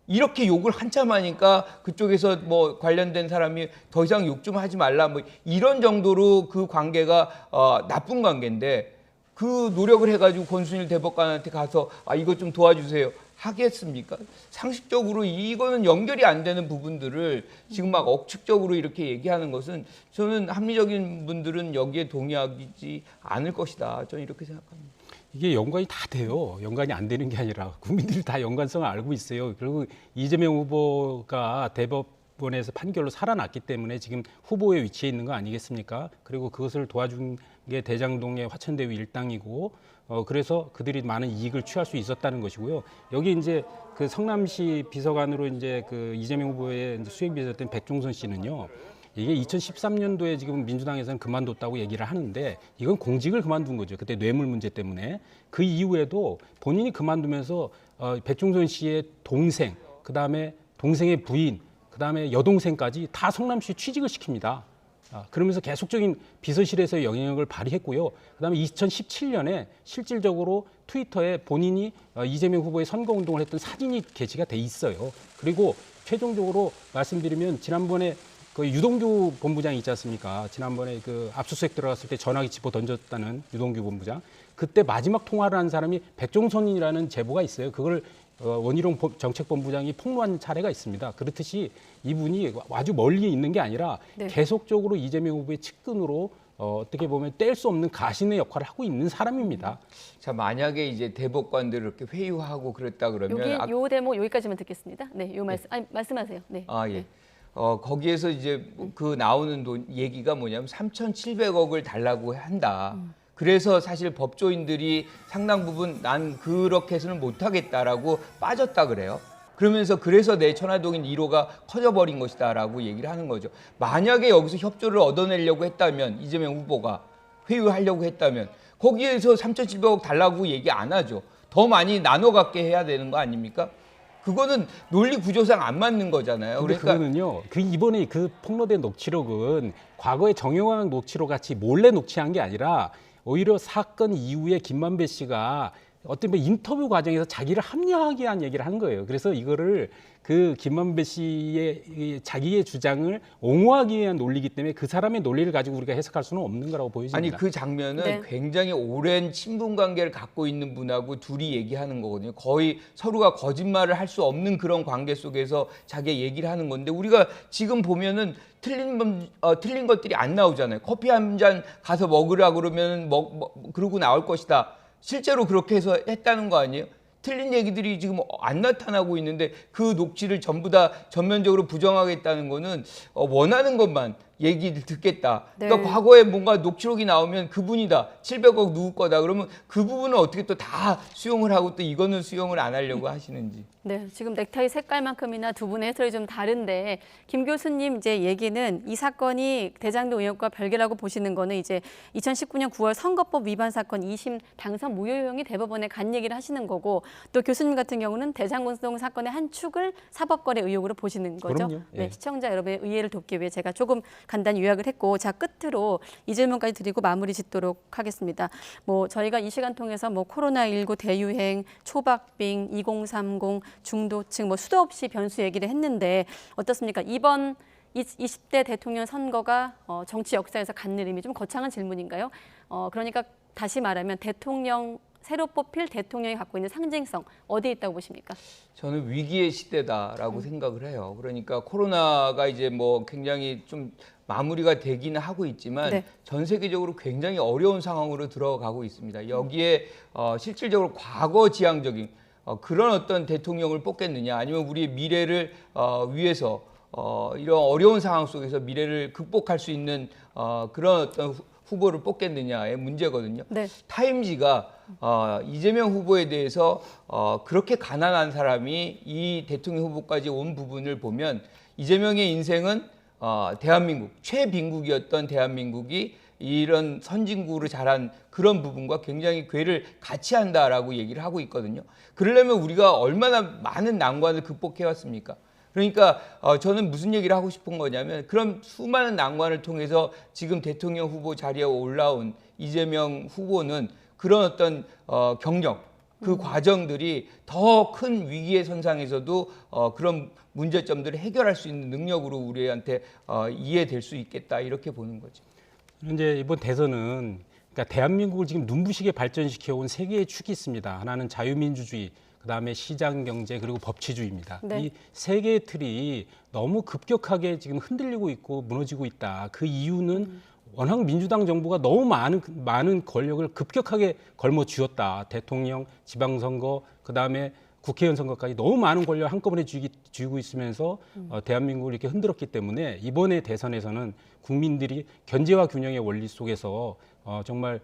이렇게 욕을 한참 하니까 그쪽에서 뭐 관련된 사람이 더 이상 욕 좀 하지 말라 뭐 이런 정도로 그 관계가 나쁜 관계인데 그 노력을 해가지고 권순일 대법관한테 가서 이거 좀 도와주세요 하겠습니까? 상식적으로 이거는 연결이 안 되는 부분들을 지금 막 억측적으로 이렇게 얘기하는 것은 저는 합리적인 분들은 여기에 동의하지 않을 것이다. 저는 이렇게 생각합니다. 이게 연관이 다 돼요. 연관이 안 되는 게 아니라 국민들이 다 연관성을 알고 있어요. 그리고 이재명 후보가 대법원에서 판결로 살아났기 때문에 지금 후보의 위치에 있는 거 아니겠습니까? 그리고 그것을 도와준 게 대장동의 화천대유 일당이고 그래서 그들이 많은 이익을 취할 수 있었다는 것이고요. 여기 이제 그 성남시 비서관으로 이제 그 이재명 후보의 수행 비서였던 백종선 씨는요. 이게 2013년도에 지금 민주당에서는 그만뒀다고 얘기를 하는데 이건 공직을 그만둔 거죠. 그때 뇌물 문제 때문에. 그 이후에도 본인이 그만두면서 백종선 씨의 동생, 그다음에 동생의 부인, 그다음에 여동생까지 다 성남시 취직을 시킵니다. 그러면서 계속적인 비서실에서의 영향력을 발휘했고요. 그다음에 2017년에 실질적으로 트위터에 본인이 이재명 후보의 선거운동을 했던 사진이 게시가 돼 있어요. 그리고 최종적으로 말씀드리면 지난번에 그 유동규 본부장 있지 않습니까? 지난번에 그 압수수색 들어갔을 때 전화기 집어 던졌다는 유동규 본부장. 그때 마지막 통화를 한 사람이 백종선이라는 제보가 있어요. 그걸 원희룡 정책본부장이 폭로한 사례가 있습니다. 그렇듯이 이분이 아주 멀리 있는 게 아니라 네. 계속적으로 이재명 후보의 측근으로 어떻게 보면 뗄 수 없는 가신의 역할을 하고 있는 사람입니다. 자, 만약에 이제 대법관들을 이렇게 회유하고 그랬다 그러면 요 대목 여기까지만 듣겠습니다. 네, 요 말씀 말씀하세요. 네. 예. 네. 거기에서 이제 그 나오는 얘기가 뭐냐면 3,700억을 달라고 한다. 그래서 사실 법조인들이 상당 부분 난 그렇게 해서는 못하겠다라고 빠졌다 그래요. 그러면서 그래서 내 천화동인 1호가 커져버린 것이다라고 얘기를 하는 거죠. 만약에 여기서 협조를 얻어내려고 했다면 이재명 후보가 회유하려고 했다면 거기에서 3,700억 달라고 얘기 안 하죠. 더 많이 나눠 갖게 해야 되는 거 아닙니까? 그거는 논리 구조상 안 맞는 거잖아요. 그러니까 그거는요. 그 이번에 그 폭로된 녹취록은 과거의 정영학 녹취록 같이 몰래 녹취한 게 아니라 오히려 사건 이후에 김만배 씨가 어떤 인터뷰 과정에서 자기를 합리화하기 위한 얘기를 한 거예요. 그래서 이거를 그 김만배 씨의 자기의 주장을 옹호하기 위한 논리이기 때문에 그 사람의 논리를 가지고 우리가 해석할 수는 없는 거라고 보여집니다. 아니 그 장면은 네. 굉장히 오랜 친분 관계를 갖고 있는 분하고 둘이 얘기하는 거거든요. 거의 서로가 거짓말을 할 수 없는 그런 관계 속에서 자기 얘기를 하는 건데 우리가 지금 보면은 틀린 것들이 안 나오잖아요. 커피 한 잔 가서 먹으라 그러면 그러고 나올 것이다. 실제로 그렇게 해서 했다는 거 아니에요? 틀린 얘기들이 지금 안 나타나고 있는데 그 녹취를 전부 다 전면적으로 부정하겠다는 거는 원하는 것만 얘기를 듣겠다. 네. 그러니까 과거에 뭔가 녹취록이 나오면 그분이다. 700억 누구 거다. 그러면 그 부분은 어떻게 또 다 수용을 하고 또 이거는 수용을 안 하려고 하시는지. 네, 지금 넥타이 색깔만큼이나 두 분의 해설이 좀 다른데 김 교수님 이제 얘기는 이 사건이 대장동 의혹과 별개라고 보시는 거는 이제 2019년 9월 선거법 위반 사건 2심 당선 무효형이 대법원에 간 얘기를 하시는 거고 또 교수님 같은 경우는 대장동 사건의 한 축을 사법거래 의혹으로 보시는 거죠. 그럼요. 예. 네, 시청자 여러분의 이해를 돕기 위해 제가 조금 간단히 요약을 했고 자 끝으로 이 질문까지 드리고 마무리 짓도록 하겠습니다. 뭐 저희가 이 시간 통해서 뭐 코로나19 대유행, 초박빙, 2030 중도층 뭐 수도 없이 변수 얘기를 했는데 어떻습니까? 이번 20대 대통령 선거가 정치 역사에서 갖는 의미 좀 거창한 질문인가요? 그러니까 다시 말하면 새로 뽑힐 대통령이 갖고 있는 상징성 어디에 있다고 보십니까? 저는 위기의 시대다라고 생각을 해요. 그러니까 코로나가 이제 뭐 굉장히 좀 마무리가 되기는 하고 있지만 네. 전 세계적으로 굉장히 어려운 상황으로 들어가고 있습니다. 여기에 실질적으로 과거 지향적인 그런 어떤 대통령을 뽑겠느냐, 아니면 우리의 미래를 위해서 이런 어려운 상황 속에서 미래를 극복할 수 있는 그런 어떤 후보를 뽑겠느냐의 문제거든요. 네. 타임지가 이재명 후보에 대해서 그렇게 가난한 사람이 이 대통령 후보까지 온 부분을 보면 이재명의 인생은 대한민국, 최빈국이었던 대한민국이 이런 선진국으로 자란 그런 부분과 굉장히 궤를 같이 한다라고 얘기를 하고 있거든요. 그러려면 우리가 얼마나 많은 난관을 극복해 왔습니까? 그러니까 저는 무슨 얘기를 하고 싶은 거냐면, 그런 수많은 난관을 통해서 지금 대통령 후보 자리에 올라온 이재명 후보는 그런 어떤 경력, 그 과정들이 더 큰 위기의 선상에서도 그런 문제점들을 해결할 수 있는 능력으로 우리한테 이해될 수 있겠다, 이렇게 보는 거죠. 이제 이번 대선은 그러니까 대한민국을 지금 눈부시게 발전시켜온 세 개의 축이 있습니다. 하나는 자유민주주의, 그다음에 시장 경제, 그리고 법치주의입니다. 네. 이 세 개의 틀이 너무 급격하게 지금 흔들리고 있고 무너지고 있다. 그 이유는 워낙 민주당 정부가 너무 많은 권력을 급격하게 걸머 쥐었다. 대통령, 지방선거, 그다음에 국회의원 선거까지 너무 많은 권력을 한꺼번에 쥐고 있으면서 대한민국을 이렇게 흔들었기 때문에 이번에 대선에서는 국민들이 견제와 균형의 원리 속에서 정말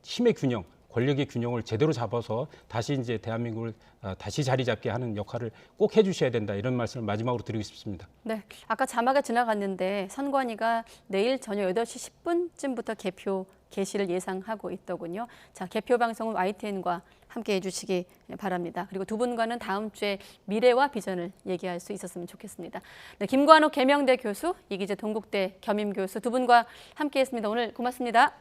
힘의 균형, 권력의 균형을 제대로 잡아서 다시 이제 대한민국을 다시 자리 잡게 하는 역할을 꼭 해주셔야 된다, 이런 말씀을 마지막으로 드리고 싶습니다. 네, 아까 자막에 지나갔는데 선관위가 내일 저녁 8시 10분쯤부터 개표 개시를 예상하고 있더군요. 자, 개표 방송은 YTN과 함께 해주시기 바랍니다. 그리고 두 분과는 다음 주에 미래와 비전을 얘기할 수 있었으면 좋겠습니다. 네, 김관욱 계명대 교수, 이기재 동국대 겸임교수 두 분과 함께했습니다. 오늘 고맙습니다.